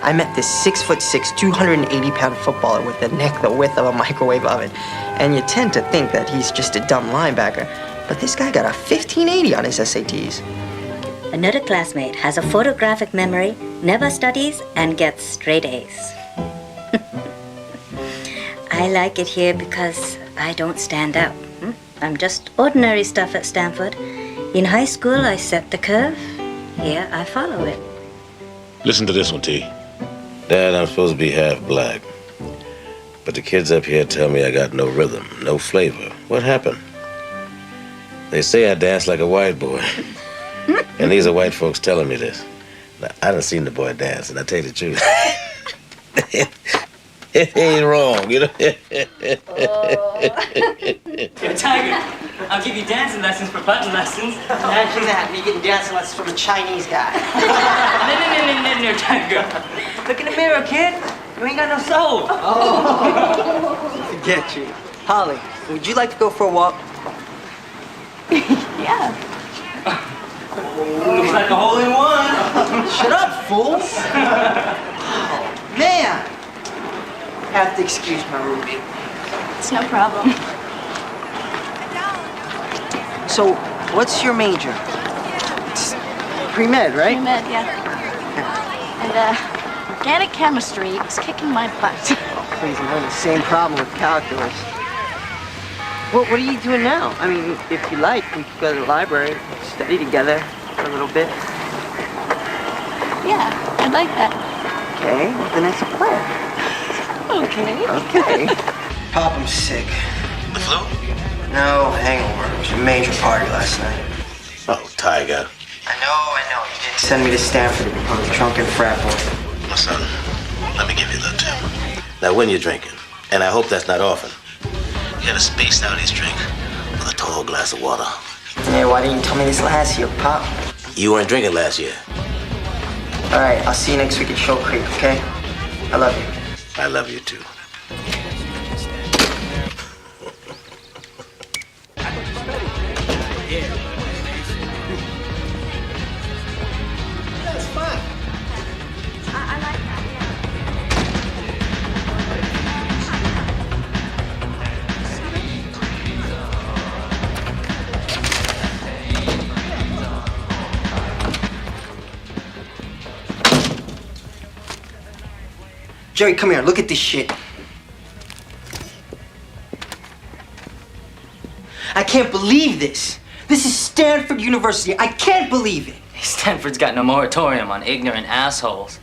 I met this 6'6", 280-pound footballer with a neck the width of a microwave oven. And you tend to think that he's just a dumb linebacker. But this guy got a 1580 on his SATs. Another classmate has a photographic memory, never studies, and gets straight A's. I like it here because I don't stand out. I'm just ordinary stuff at Stanford. In high school, I set the curve. Here, I follow it. Listen to this one, T. Dad, I'm supposed to be half black. But the kids up here tell me I got no rhythm, no flavor. What happened? They say I dance like a white boy. And these are white folks telling me this. Now, I done seen the boy dance, and I tell you the truth. It ain't wrong, you know? Yo, Tiger, I'll give you dancing lessons for button lessons. Imagine that, me getting dancing lessons from a Chinese guy. No, Tiger. Look in the mirror, kid. You ain't got no soul. Oh. Forget you. Holly, would you like to go for a walk? Yeah. Looks like a hole-in-one. Shut up, fool. Oh, man. Have to excuse my Ruby. It's no problem. So, what's your major? It's pre-med, right? Pre-med, yeah. And organic chemistry is kicking my butt. Oh, please, I'm having the same problem with calculus. What are you doing now? I mean, if you like, we could go to the library, study together for a little bit. Yeah, I'd like that. Okay, well, then that's a plan. Okay. Pop, I'm sick. The flu? No, hangover. It was a major party last night. Oh, Tiger. I know. You didn't send me to Stanford to become a drunken frat boy. My son, let me give you a little tip. Now, when you're drinking, and I hope that's not often, you gotta space out his drink with a tall glass of water. Yeah, why didn't you tell me this last year, Pop? You weren't drinking last year. All right, I'll see you next week at Shoal Creek, okay? I love you. I love you, too. That's fun. I like that, Jerry, come here. Look at this shit. I can't believe this. This is Stanford University. I can't believe it. Stanford's got no moratorium on ignorant assholes.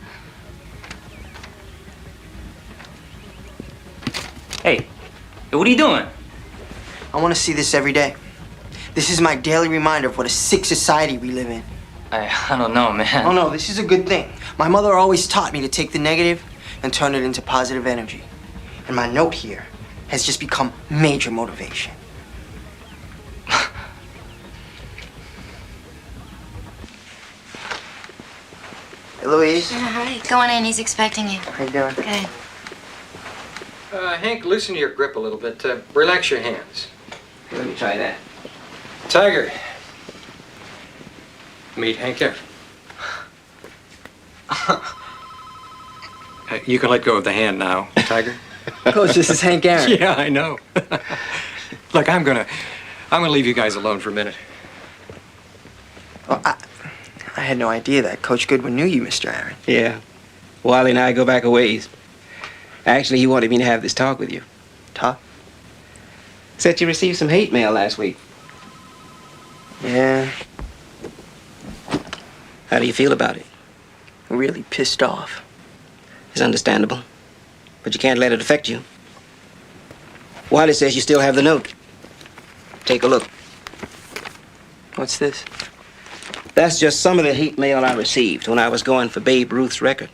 Hey, what are you doing? I want to see this every day. This is my daily reminder of what a sick society we live in. I don't know, man. Oh, no, this is a good thing. My mother always taught me to take the negative and turn it into positive energy. And my note here has just become major motivation. Hey, Louise. Hi. Go on in. He's expecting you. How you doing? Good. Hank, loosen your grip a little bit. Relax your hands. Let me try that. Tiger. Meet Hank Aaron. You can let go of the hand now, Tiger. Coach, this is Hank Aaron. Yeah, I know. Look, I'm gonna leave you guys alone for a minute. Well, I had no idea that Coach Goodwin knew you, Mr. Aaron. Yeah. Wally and I go back a ways. Actually, he wanted me to have this talk with you. Talk? Said you received some hate mail last week. Yeah. How do you feel about it? Really pissed off. It's understandable. But you can't let it affect you. Wally says you still have the note. Take a look. What's this? That's just some of the hate mail I received when I was going for Babe Ruth's record.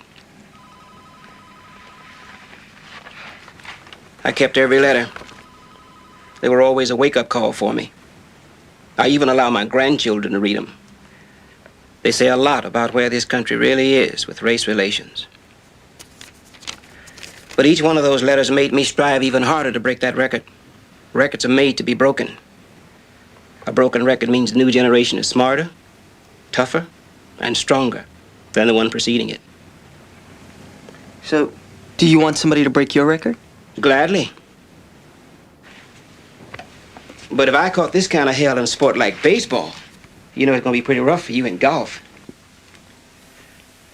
I kept every letter. They were always a wake-up call for me. I even allow my grandchildren to read them. They say a lot about where this country really is with race relations. But each one of those letters made me strive even harder to break that record. Records are made to be broken. A broken record means the new generation is smarter, tougher, and stronger than the one preceding it. So, do you want somebody to break your record? Gladly. But if I caught this kind of hell in a sport like baseball, you know it's going to be pretty rough for you in golf.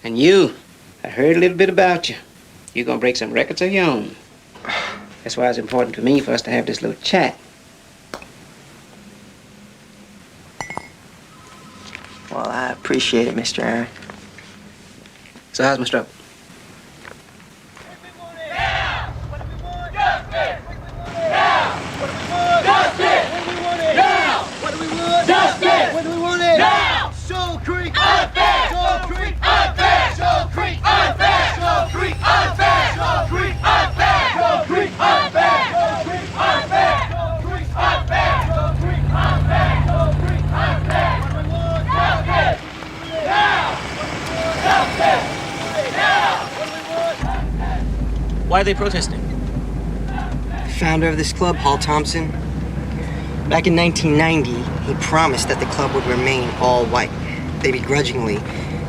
And you, I heard a little bit about you. You're going to break some records of your own. That's why it's important for me for us to have this little chat. Well, I appreciate it, Mr. Aaron. So how's my stroke? Why are they protesting? The founder of this club, Hall Thompson, back in 1990, he promised that the club would remain all white. They begrudgingly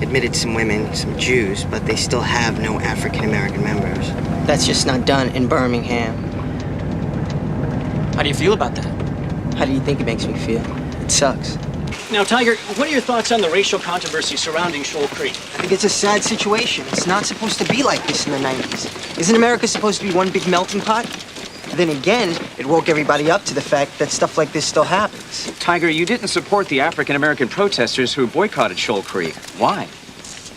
admitted some women, some Jews, but they still have no African-American members. That's just not done in Birmingham. How do you feel about that? How do you think it makes me feel? It sucks. Now, Tiger, what are your thoughts on the racial controversy surrounding Shoal Creek? I think it's a sad situation. It's not supposed to be like this in the 90s. Isn't America supposed to be one big melting pot? Then again, it woke everybody up to the fact that stuff like this still happens. Tiger, you didn't support the African-American protesters who boycotted Shoal Creek. Why?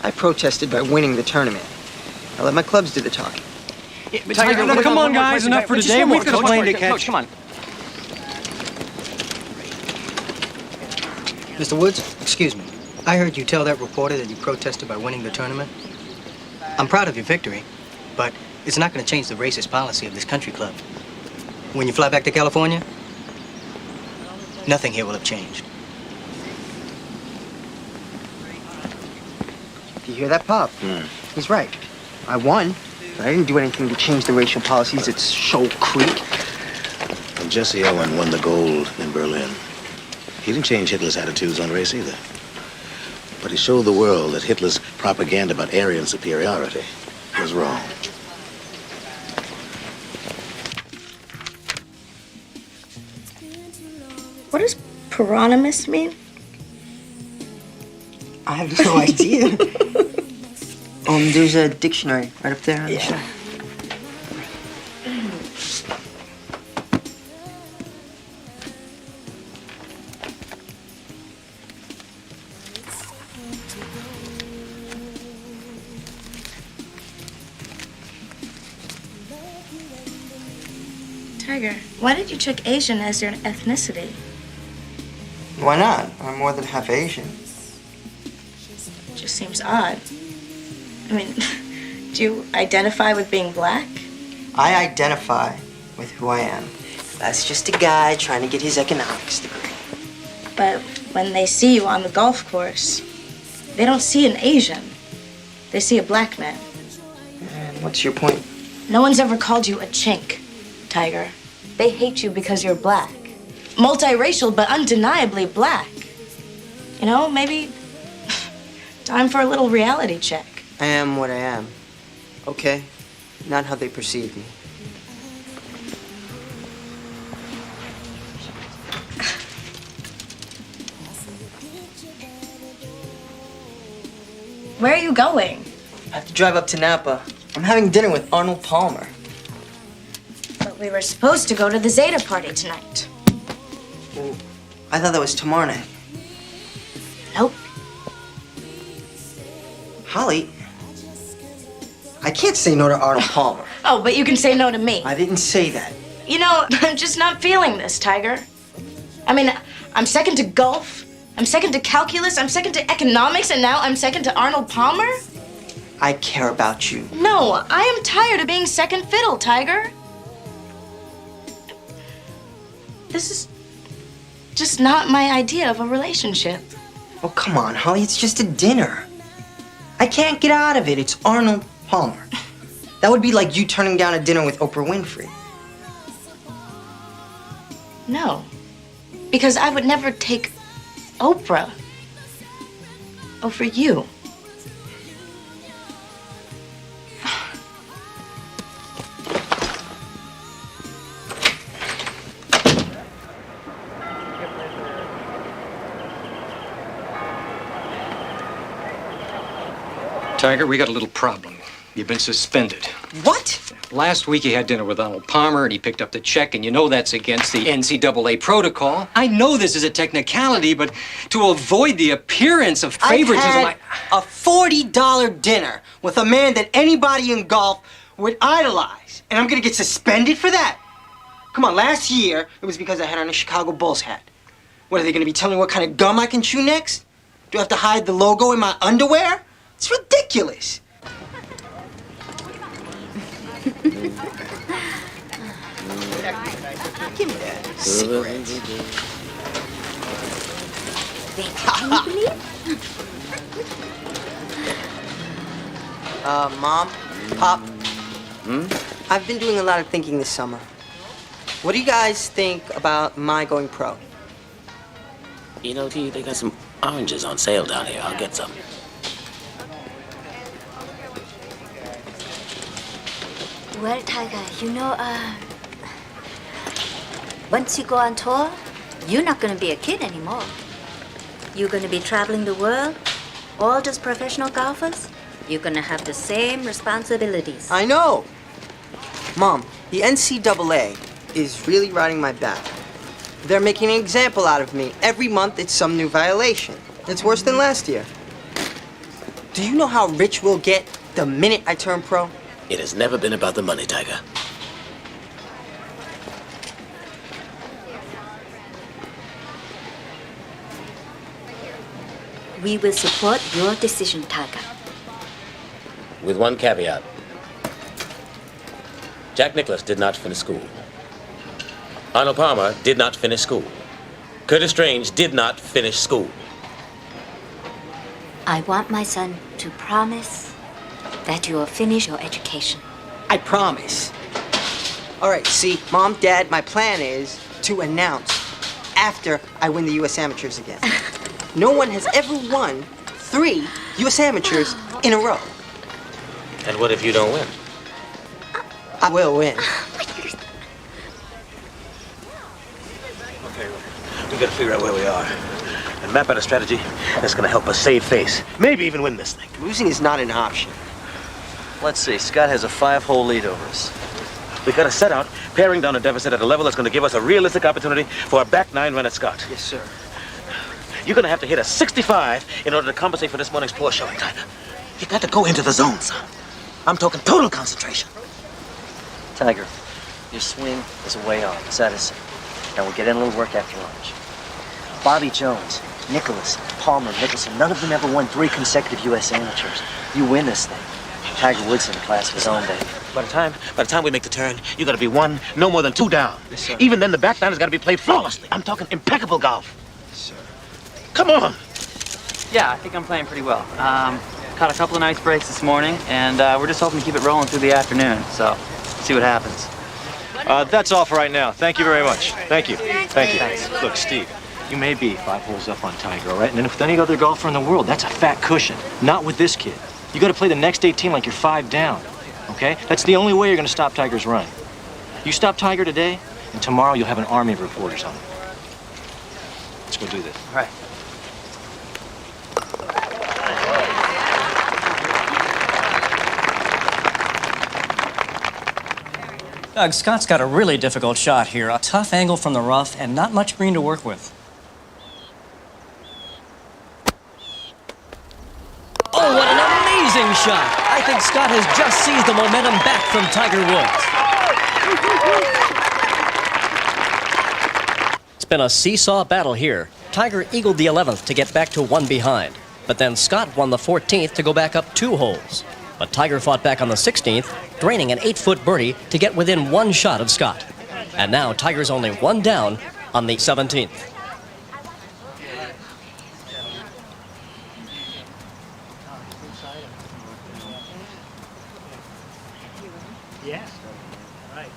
I protested by winning the tournament. I let my clubs do the talking. Yeah, but Tiger, come on, guys, enough for today. We've got a plane to catch. Come on. Mr. Woods, excuse me. I heard you tell that reporter that you protested by winning the tournament. I'm proud of your victory, but it's not going to change the racist policy of this country club. When you fly back to California, nothing here will have changed. Do you hear that, Pop? He's right. I won, but I didn't do anything to change the racial policies at Shoal Creek. And Jesse Owen won the gold in Berlin. He didn't change Hitler's attitudes on race either. But he showed the world that Hitler's propaganda about Aryan superiority was wrong. What does paronymus mean? I have no idea. There's a dictionary right up there on the shelf. Tiger, why did you check Asian as your ethnicity? Why not? I'm more than half Asian. It just seems odd. I mean, do you identify with being black? I identify with who I am. That's just a guy trying to get his economics degree. But when they see you on the golf course, they don't see an Asian. They see a black man. And what's your point? No one's ever called you a chink, Tiger. They hate you because you're black. Multiracial, but undeniably black. You know, maybe time for a little reality check. I am what I am. Okay? Not how they perceive me. Where are you going? I have to drive up to Napa. I'm having dinner with Arnold Palmer. But we were supposed to go to the Zeta party tonight. Well, I thought that was tomorrow night. Nope. Holly, I can't say no to Arnold Palmer. Oh, but you can say no to me. I didn't say that. You know, I'm just not feeling this, Tiger. I mean, I'm second to golf, I'm second to calculus, I'm second to economics, and now I'm second to Arnold Palmer? I care about you. No, I am tired of being second fiddle, Tiger. This is just not my idea of a relationship. Oh, come on, Holly, it's just a dinner. I can't get out of it. It's Arnold Palmer. That would be like you turning down a dinner with Oprah Winfrey. No, because I would never take Oprah over you. Tiger, we got a little problem. You've been suspended. What? Last week you had dinner with Arnold Palmer and he picked up the check, and you know that's against the NCAA protocol. I know this is a technicality, but to avoid the appearance of favoritism, I've had a $40 dinner with a man that anybody in golf would idolize, and I'm gonna get suspended for that? Come on, last year it was because I had on a Chicago Bulls hat. What, are they gonna be telling me what kind of gum I can chew next? Do I have to hide the logo in my underwear? It's ridiculous. Give me that. Cigarettes. Can you believe? Mom, Pop. I've been doing a lot of thinking this summer. What do you guys think about my going pro? You know, T, they got some oranges on sale down here. I'll get some. Well, Tiger, you know, once you go on tour, you're not going to be a kid anymore. You're going to be traveling the world, all just professional golfers. You're going to have the same responsibilities. I know. Mom, the NCAA is really riding my back. They're making an example out of me. Every month it's some new violation. It's worse than last year. Do you know how rich we'll get the minute I turn pro? It has never been about the money, Tiger. We will support your decision, Tiger. With one caveat. Jack Nicklaus did not finish school. Arnold Palmer did not finish school. Curtis Strange did not finish school. I want my son to promise that you will finish your education. I promise. All right, see, Mom, Dad, my plan is to announce after I win the U.S. Amateurs again. No one has ever won 3 U.S. Amateurs in a row. And what if you don't win? I will win. Okay, we gotta figure out where we are and map out a strategy that's gonna help us save face. Maybe even win this thing. Losing is not an option. Let's see, Scott has a 5-hole lead over us. We gotta set out paring down a deficit at a level that's gonna give us a realistic opportunity for a back 9 run at Scott. Yes, sir. You're gonna have to hit a 65 in order to compensate for this morning's poor showing, Tiger. You got to go into the zone, son. I'm talking total concentration. Tiger, your swing is way off. It's out of sync. Now we'll get in a little work after lunch. Bobby Jones, Nicklaus, Palmer, Nicholson, none of them ever won 3 consecutive U.S. Amateurs. You win this thing. Tiger Woods in a class of his own, baby. By the time we make the turn, you gotta be 1, no more than 2 down. Yes, sir. Even then, the back 9 has gotta be played flawlessly. I'm talking impeccable golf. Yes, sir. Come on. Yeah, I think I'm playing pretty well. Caught a couple of nice breaks this morning, and we're just hoping to keep it rolling through the afternoon. So, see what happens. That's all for right now. Thank you very much. Thank you. Thank you. Thanks. Look, Steve, you may be 5 holes up on Tiger, all right? And then with any other golfer in the world, that's a fat cushion. Not with this kid. You got to play the next 18 like you're 5 down, okay? That's the only way you're going to stop Tiger's run. You stop Tiger today, and tomorrow you'll have an army of reporters on him. Let's go do this. All right. Doug, Scott's got a really difficult shot here. A tough angle from the rough and not much green to work with. Oh, what an amazing shot! I think Scott has just seized the momentum back from Tiger Woods. It's been a seesaw battle here. Tiger eagled the 11th to get back to 1 behind. But then Scott won the 14th to go back up 2 holes. But Tiger fought back on the 16th, draining an 8-foot birdie to get within 1 shot of Scott. And now Tiger's only 1 down on the 17th. Yes. Right.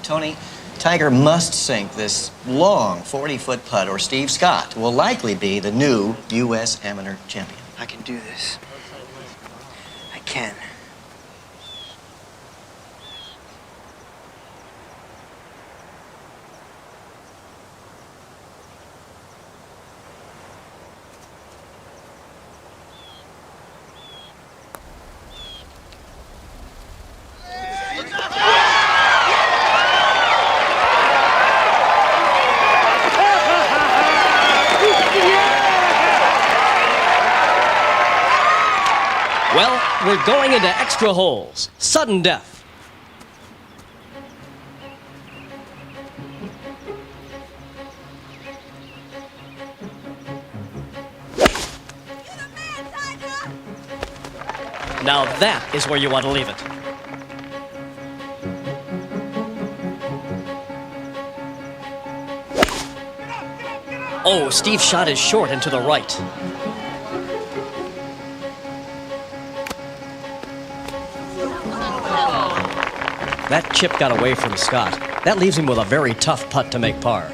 Tony, Tiger must sink this long 40-foot putt or Steve Scott will likely be the new U.S. amateur champion. I can do this. I can. Well, we're going into extra holes. Sudden death. Now that is where you want to leave it. Oh, Steve's shot is short and to the right. That chip got away from Scott. That leaves him with a very tough putt to make par.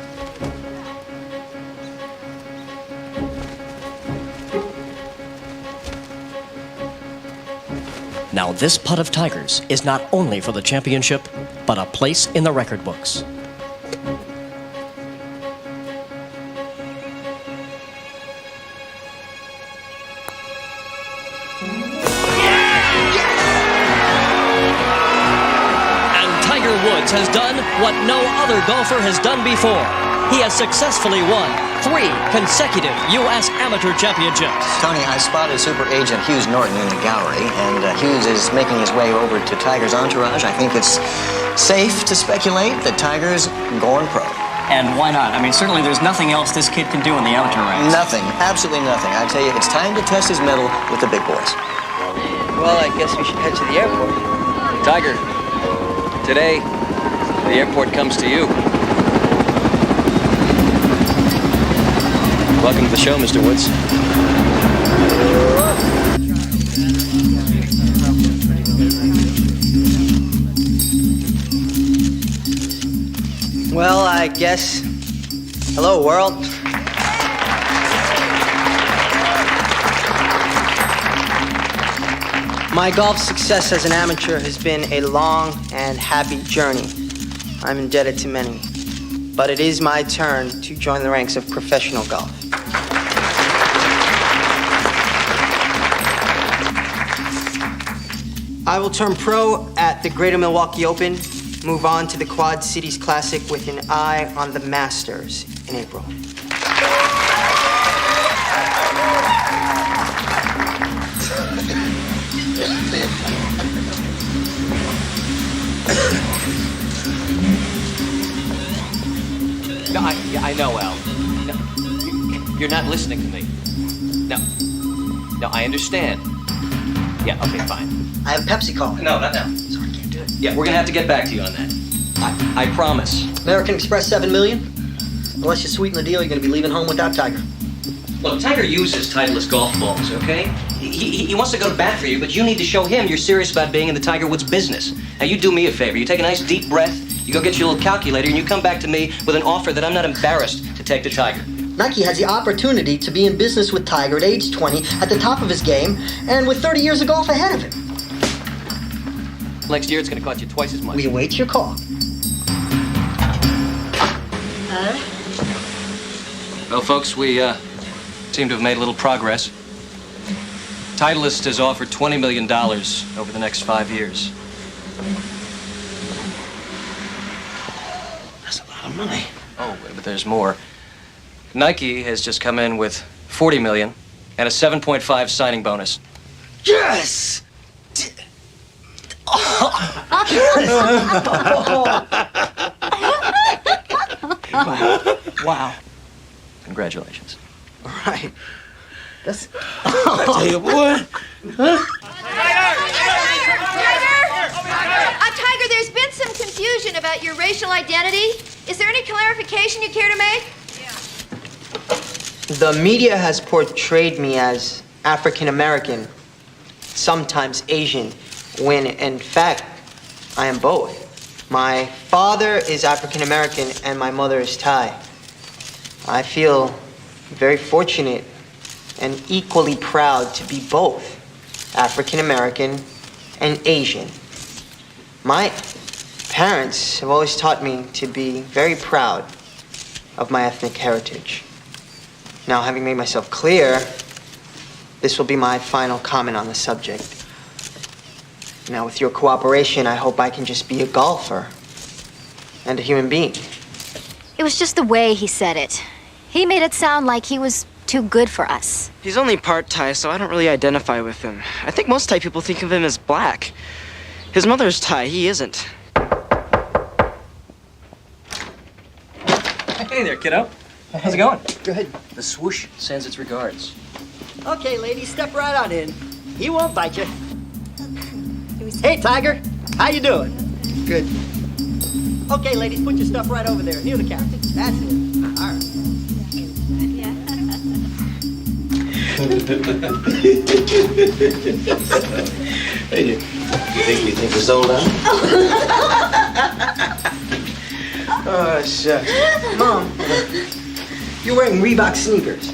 Now this putt of Tiger's is not only for the championship, but a place in the record books. Woods has done what no other golfer has done before. He has successfully won 3 consecutive U.S. Amateur Championships. Tony, I spotted super agent Hughes Norton in the gallery, and Hughes is making his way over to Tiger's entourage. I think it's safe to speculate that Tiger's going pro. And why not? I mean, certainly there's nothing else this kid can do in the amateur ranks. Nothing, absolutely nothing. I tell you, it's time to test his mettle with the big boys. Well, I guess we should head to the airport. Tiger, today, the airport comes to you. Welcome to the show, Mr. Woods. Well, I guess. Hello, world. My golf success as an amateur has been a long and happy journey. I'm indebted to many. But it is my turn to join the ranks of professional golf. I will turn pro at the Greater Milwaukee Open, move on to the Quad Cities Classic with an eye on the Masters in April. No, I know, Al. No, you're not listening to me. No, I understand. Yeah, okay, fine. I have Pepsi calling. No, not now. Sorry, I can't do it. Yeah, we're gonna have to get back to you on that. I promise. American Express 7 million? Unless you sweeten the deal, you're gonna be leaving home without Tiger. Look, Tiger uses Titleist golf balls, okay? He wants to go to bat for you, but you need to show him you're serious about being in the Tiger Woods business. Now, you do me a favor. You take a nice deep breath, you go get your little calculator, and you come back to me with an offer that I'm not embarrassed to take to Tiger. Nike has the opportunity to be in business with Tiger at age 20, at the top of his game, and with 30 years of golf ahead of him. Next year, it's going to cost you twice as much. We await your call. Well, folks, we seem to have made a little progress. Titleist has offered $20 million over the next 5 years. That's a lot of money. Oh, but there's more. Nike has just come in with $40 million and a 7.5 signing bonus. Yes! Wow. Congratulations. All right. That's... I tell you what. Tiger, there's been some confusion about your racial identity. Is there any clarification you care to make? The media has portrayed me as African American, sometimes Asian, when in fact I am both. My father is African American and my mother is Thai. I feel very fortunate and equally proud to be both African American and Asian. My parents have always taught me to be very proud of my ethnic heritage. Now, having made myself clear, this will be my final comment on the subject. Now, with your cooperation, I hope I can just be a golfer and a human being. It was just the way he said it. He made it sound like he was too good for us. He's only part Thai, so I don't really identify with him. I think most Thai people think of him as black. His mother's Thai, he isn't. Hey there, kiddo. How's it going? Good. The swoosh sends its regards. Okay, ladies, step right on in. He won't bite you. Hey, Tiger. How you doing? Good. Okay, ladies, put your stuff right over there, near the captain. That's it. All right. Hey, you think we're sold out? Oh, shucks. Mom, you're wearing Reebok sneakers.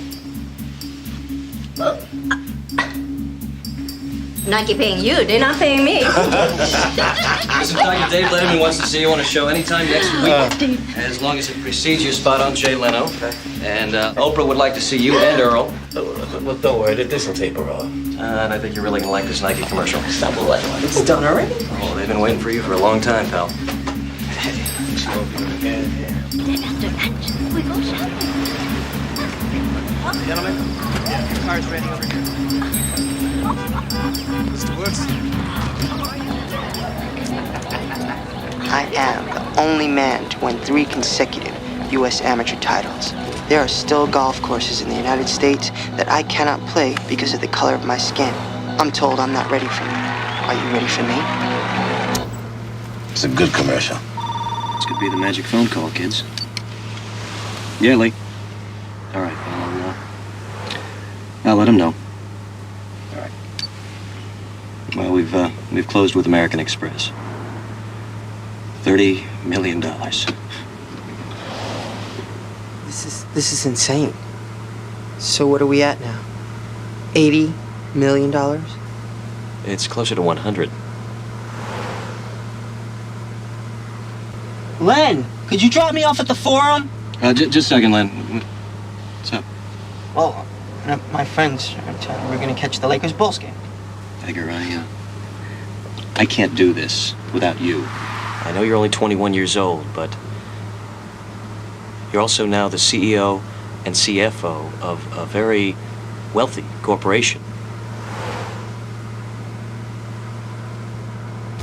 Nike paying you, they're not paying me. Mr. Tiger, Dave Letterman wants to see you on a show anytime next week, as long as it precedes your spot on Jay Leno. Okay. And Oprah would like to see you and Earl. Well, don't worry, this will taper off. And I think you're really gonna like this Nike commercial. Stop what? It's done already? Oh, they've been waiting for you for a long time, pal. Then after lunch, we go shopping. Gentlemen, your car's ready over here. Mr. Woods. I am the only man to win 3 consecutive U.S. amateur titles. There are still golf courses in the United States that I cannot play because of the color of my skin. I'm told I'm not ready for me. Are you ready for me? It's a good commercial. This could be the magic phone call, kids. Yeah, Lee. All right, I'll let him know. All right. Well, we've closed with American Express. $30 million. This is insane. So what are we at now? $80 million? It's closer to 100. Len, could you drop me off at the Forum? Just a second, Len. What's up? Well, my friends we're gonna catch the Lakers-Bulls game. Tiger, I can't do this without you. I know you're only 21 years old, but you're also now the CEO and CFO of a very wealthy corporation.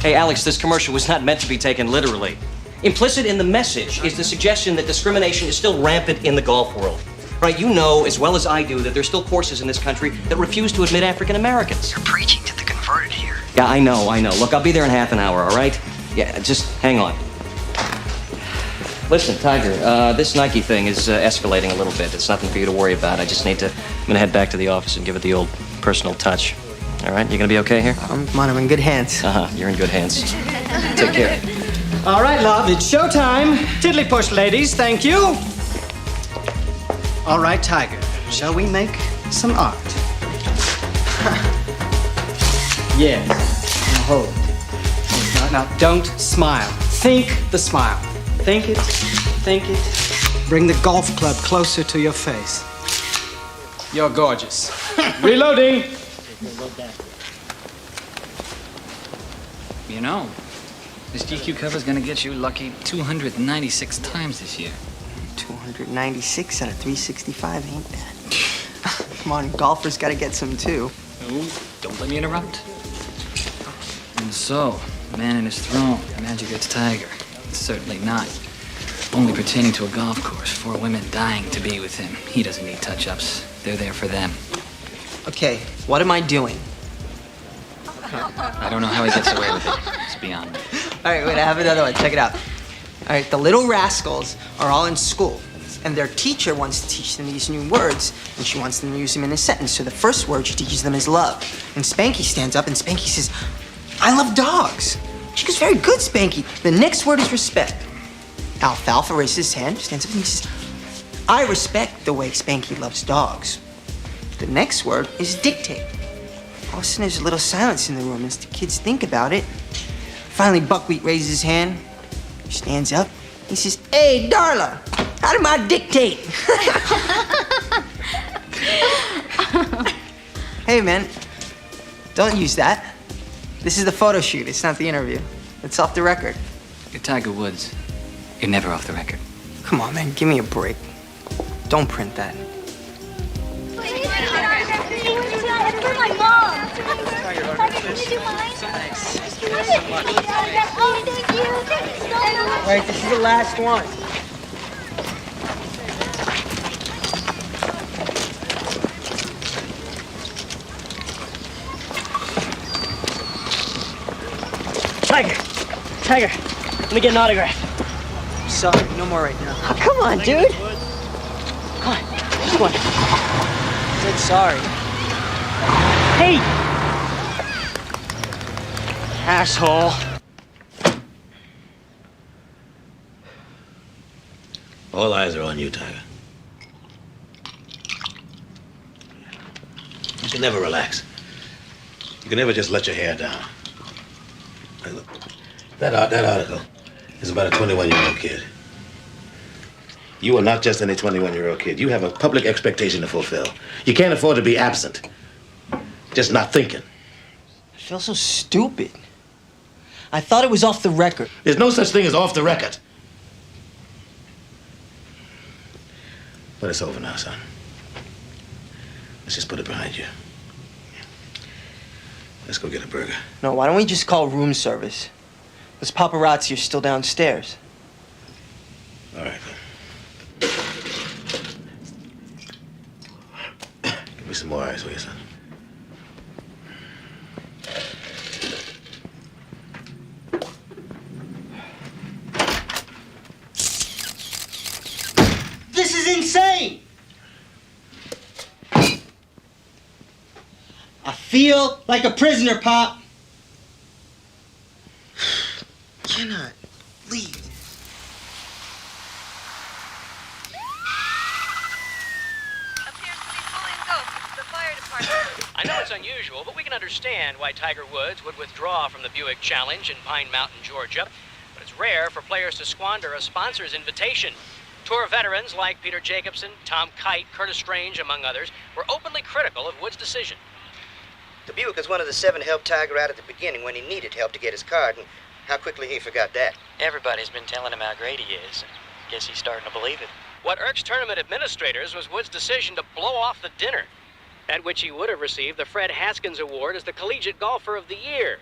Hey, Alex, this commercial was not meant to be taken literally. Implicit in the message is the suggestion that discrimination is still rampant in the golf world. Right, you know as well as I do that there's still courses in this country that refuse to admit African Americans. You're preaching to the converted here. Yeah, I know. Look, I'll be there in half an hour, all right? Yeah, just hang on. Listen, Tiger, this Nike thing is escalating a little bit. It's nothing for you to worry about. I'm gonna head back to the office and give it the old personal touch. All right, you gonna be okay here? I'm in good hands. You're in good hands. Take care. All right, love, it's showtime. Tiddly push, ladies, thank you. All right, Tiger, shall we make some art? Yes, now hold it. Now, don't smile. Think the smile. Think it, think it. Bring the golf club closer to your face. You're gorgeous. Reloading. You know, this GQ cover's gonna get you lucky 296 times this year. 296 out of 365 ain't bad. Come on, golfers gotta get some too. Ooh, don't let me interrupt. And so, man in his throne, Magic gets Tiger. Certainly not. Only pertaining to a golf course, 4 women dying to be with him. He doesn't need touch-ups. They're there for them. Okay, what am I doing? I don't know how he gets away with it. It's beyond me. All right, wait, I have another one. Check it out. All right, the little rascals are all in school, and their teacher wants to teach them these new words, and she wants them to use them in a sentence. So the first word she teaches them is love. And Spanky stands up, and Spanky says, I love dogs. She goes, very good, Spanky. The next word is respect. Alfalfa raises his hand, stands up, and he says, I respect the way Spanky loves dogs. The next word is dictate. All of a sudden, there's a little silence in the room as the kids think about it. Finally, Buckwheat raises his hand, stands up, he says, hey, Darla, how do I dictate? Hey, man, don't use that. This is the photo shoot, it's not the interview. It's off the record. You're Tiger Woods. You're never off the record. Come on, man, give me a break. Don't print that. All right, this is the last one. Tiger, let me get an autograph. Sorry, no more right now. Oh, come on, dude. Come on, this one. I said sorry. Hey! Asshole. All eyes are on you, Tiger. You can never relax. You can never just let your hair down. Hey, look, that article is about a 21-year-old kid. You are not just any 21-year-old kid. You have a public expectation to fulfill. You can't afford to be absent. Just not thinking. I feel so stupid. I thought it was off the record. There's no such thing as off the record. But it's over now, son. Let's just put it behind you. Let's go get a burger. No, why don't we just call room service? Those paparazzi are still downstairs. All right, then. Give me some more ice, will you, son? This is insane! I feel like a prisoner, Pop. Cannot leave. I know it's unusual, but we can understand why Tiger Woods would withdraw from the Buick Challenge in Pine Mountain, Georgia. But it's rare for players to squander a sponsor's invitation. Tour veterans like Peter Jacobsen, Tom Kite, Curtis Strange, among others, were openly critical of Woods' decision. The Buick is one of the 7 helped Tiger out at the beginning when he needed help to get his card, and how quickly he forgot that. Everybody's been telling him how great he is. Guess he's starting to believe it. What irks tournament administrators was Woods' decision to blow off the dinner, at which he would have received the Fred Haskins Award as the Collegiate Golfer of the Year.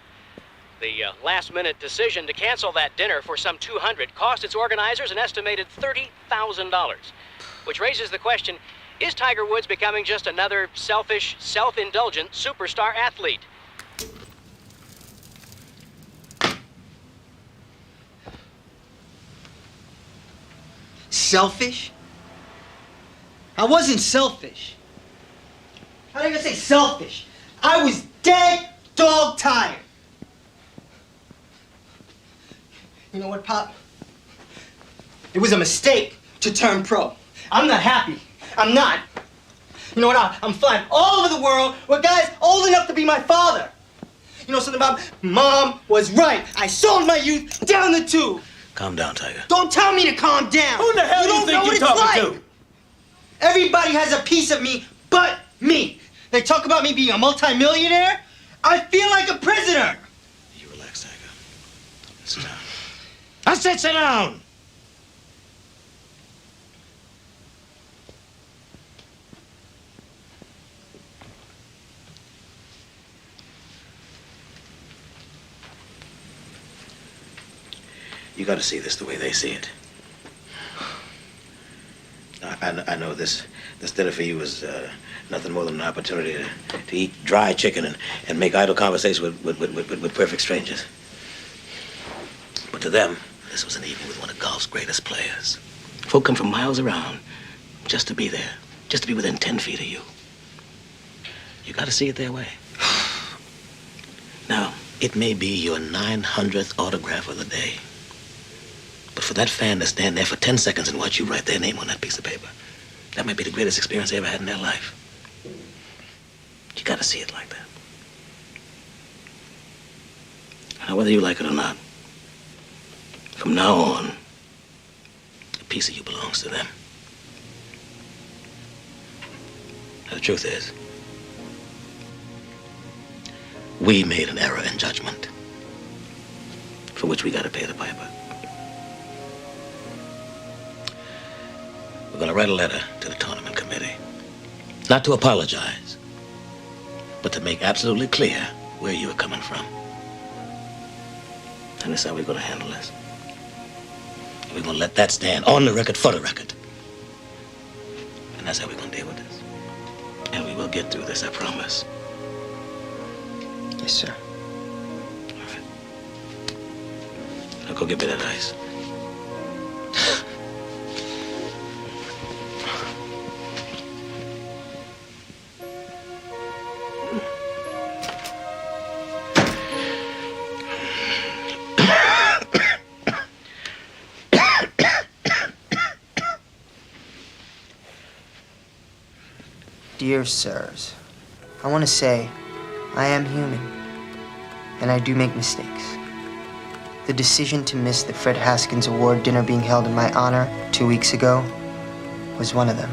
The last-minute decision to cancel that dinner for some $200 cost its organizers an estimated $30,000, which raises the question, is Tiger Woods becoming just another selfish, self-indulgent superstar athlete? selfish? I wasn't selfish. How did I say selfish? I was dead dog tired. You know what, Pop? It was a mistake to turn pro. I'm not happy. I'm not. You know what? I'm flying all over the world with guys old enough to be my father. You know something about Mom was right. I sold my youth down the tube. Calm down, Tiger. Don't tell me to calm down. Who the hell you do you don't think know you're what it's talking like. to? Everybody has a piece of me but me. They talk about me being a multimillionaire. I feel like a prisoner. You relax, Tiger. Sit down. I said sit down! You got to see this the way they see it. I know this dinner for you was nothing more than an opportunity to eat dry chicken and make idle conversation with perfect strangers. But to them, this was an evening with one of golf's greatest players. Folk come from miles around just to be there, just to be within 10 feet of you. You got to see it their way. Now, it may be your 900th autograph of the day. But for that fan to stand there for 10 seconds and watch you write their name on that piece of paper, that might be the greatest experience they ever had in their life. You gotta see it like that. Now, whether you like it or not, from now on, a piece of you belongs to them. Now, the truth is, we made an error in judgment, for which we gotta pay the piper. We're going to write a letter to the tournament committee. Not to apologize, but to make absolutely clear where you were coming from. And that's how we're going to handle this. And we're going to let that stand on the record for the record. And that's how we're going to deal with this. And we will get through this, I promise. Yes, sir. All right. Now go get me that ice. Dear sirs, I want to say I am human, and I do make mistakes. The decision to miss the Fred Haskins Award dinner being held in my honor 2 weeks ago was one of them.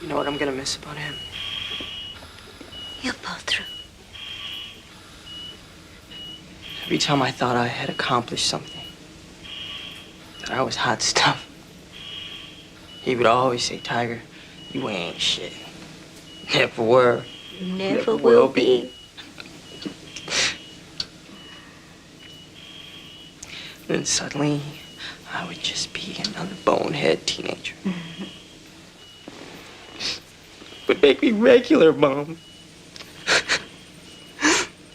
You know what I'm gonna miss about him? You'll pull through. Every time I thought I had accomplished something, that I was hot stuff, he would always say, Tiger, you ain't shit. Never were. Never will be. Then suddenly, I would just be another bonehead teenager. Would make me regular, Mom.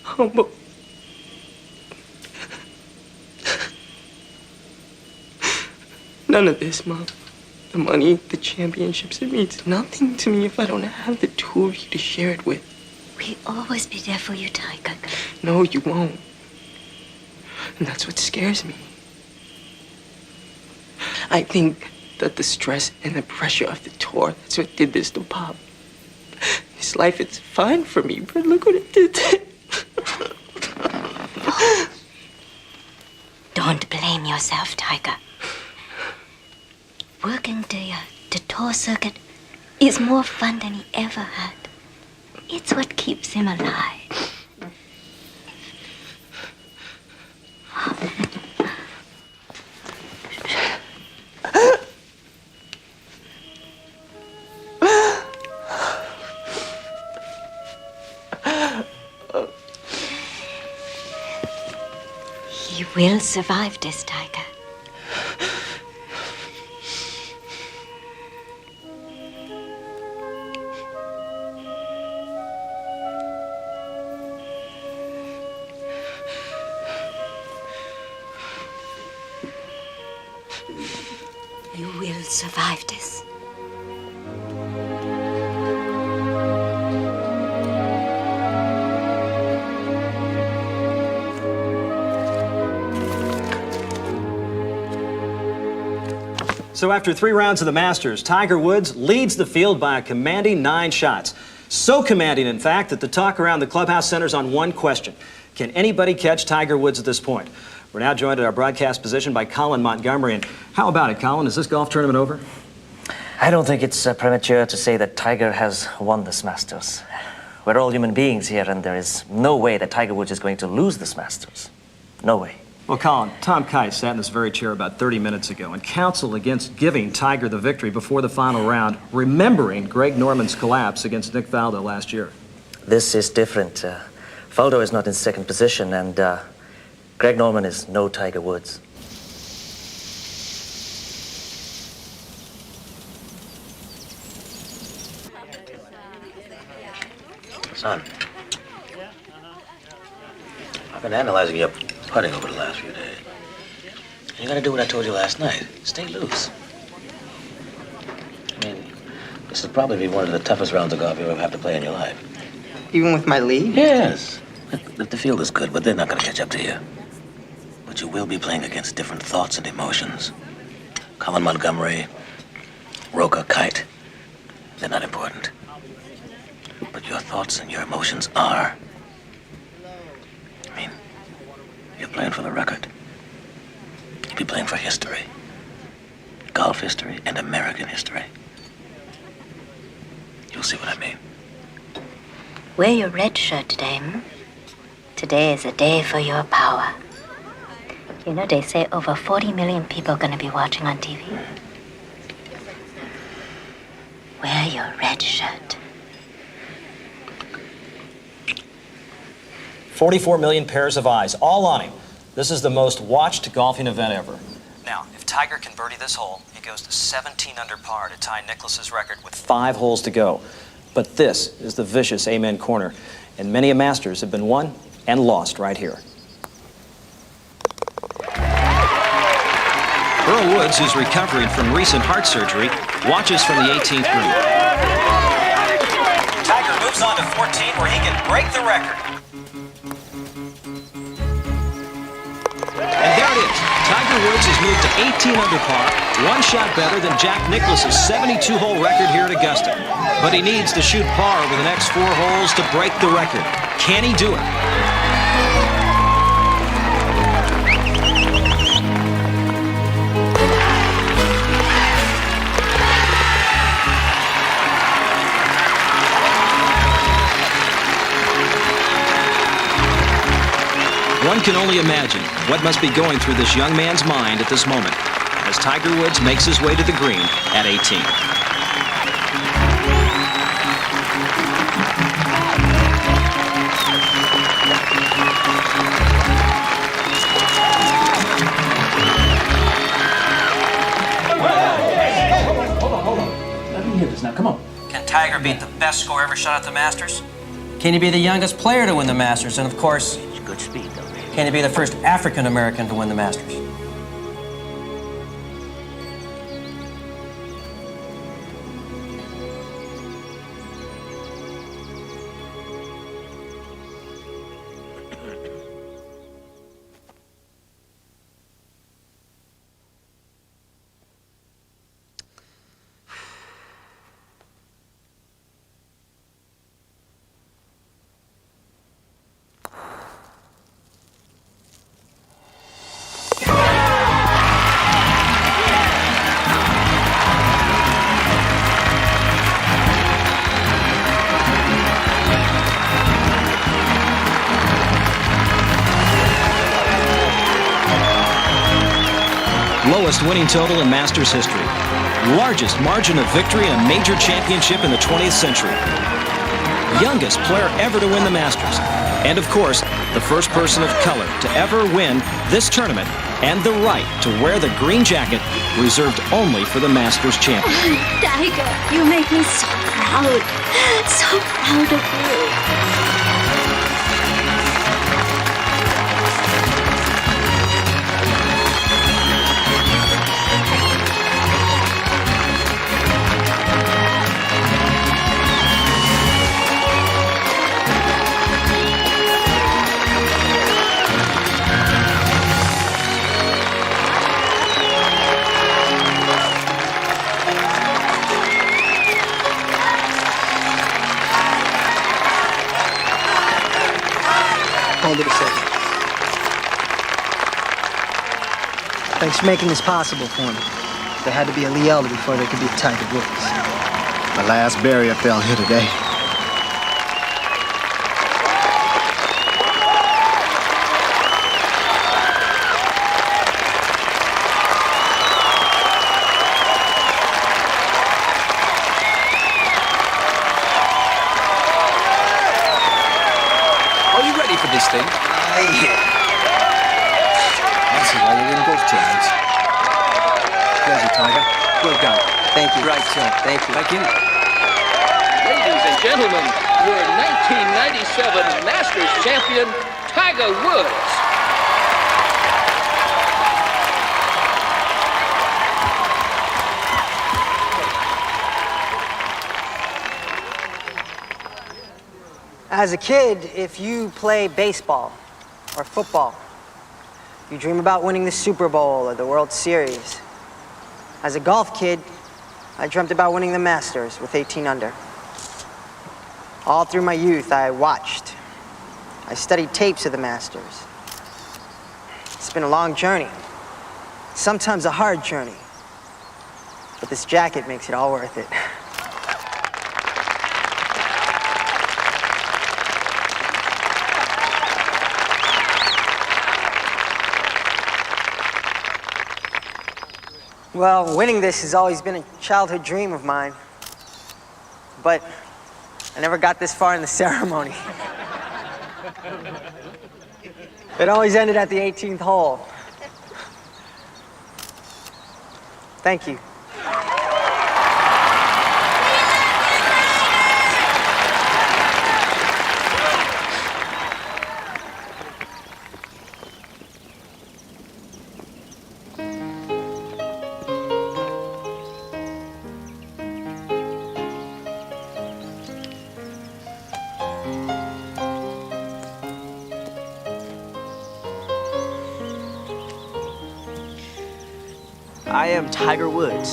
Humble. None of this, Mom. The money, the championships, it means nothing to me if I don't have the two of you to share it with. We'll always be there for you, Tiger. No, you won't. And that's what scares me. I think that the stress and the pressure of the tour, that's what did this to Pop. His life is fine for me, but look what it did to him. Don't blame yourself, Tiger. Working the tour circuit is more fun than he ever had. It's what keeps him alive. He will survive this, Tiger. You'll survive this. So after 3 rounds of the Masters, Tiger Woods leads the field by a commanding 9 shots. So commanding, in fact, that the talk around the clubhouse centers on one question. Can anybody catch Tiger Woods at this point? We're now joined at our broadcast position by Colin Montgomery. And how about it, Colin? Is this golf tournament over? I don't think it's premature to say that Tiger has won this Masters. We're all human beings here, and there is no way that Tiger Woods is going to lose this Masters. No way. Well, Colin, Tom Kite sat in this very chair about 30 minutes ago and counseled against giving Tiger the victory before the final round, remembering Greg Norman's collapse against Nick Faldo last year. This is different. Faldo is not in second position, and Greg Norman is no Tiger Woods. Son, I've been analyzing your putting over the last few days. You gotta do what I told you last night. Stay loose. I mean, this will probably be one of the toughest rounds of golf you'll ever have to play in your life. Even with my lead? Yes. The field is good, but they're not gonna catch up to you. But you will be playing against different thoughts and emotions. Colin Montgomery, Roca, Kite. They're not important. But your thoughts and your emotions are. I mean, you're playing for the record. You'll be playing for history. Golf history and American history. You'll see what I mean. Wear your red shirt today, Today is a day for your power. You know, they say over 40 million people are going to be watching on TV. Wear your red shirt. 44 million pairs of eyes, all on him. This is the most watched golfing event ever. Now, if Tiger can birdie this hole, he goes to 17 under par to tie Nicklaus's record with 5 holes to go. But this is the vicious Amen Corner, and many a Masters have been won and lost right here. Earl Woods, who's recovering from recent heart surgery, watches from the 18th green. Tiger moves on to 14, where he can break the record. And there it is. Tiger Woods has moved to 18 under par, 1 shot better than Jack Nicklaus's 72-hole record here at Augusta. But he needs to shoot par over the next 4 holes to break the record. Can he do it? One can only imagine what must be going through this young man's mind at this moment as Tiger Woods makes his way to the green at 18. Hold on. Let me hear this now. Come on. Can Tiger beat the best score ever shot at the Masters? Can he be the youngest player to win the Masters? And of course, good speed, though. Can he be the first African-American to win the Masters? Lowest winning total in Masters history. Largest margin of victory in a major championship in the 20th century. Youngest player ever to win the Masters. And of course, the first person of color to ever win this tournament and the right to wear the green jacket reserved only for the Masters champion. Tiger, you make me so proud. So proud of you. Thanks for making this possible for me. There had to be a Lee Elder before there could be a Tiger Woods. The last barrier fell here today. Are you ready for this thing? Yeah. I see why you're in both teams. Pleasure, Tiger. Well done. Thank you. Right, sir. Thank you. Thank you. Ladies and gentlemen, your 1997 Masters champion, Tiger Woods. As a kid, if you play baseball or football, you dream about winning the Super Bowl or the World Series. As a golf kid, I dreamt about winning the Masters with 18 under. All through my youth, I watched. I studied tapes of the Masters. It's been a long journey, sometimes a hard journey, but this jacket makes it all worth it. Well, winning this has always been a childhood dream of mine. But I never got this far in the ceremony. It always ended at the 18th hole. Thank you. I am Tiger Woods.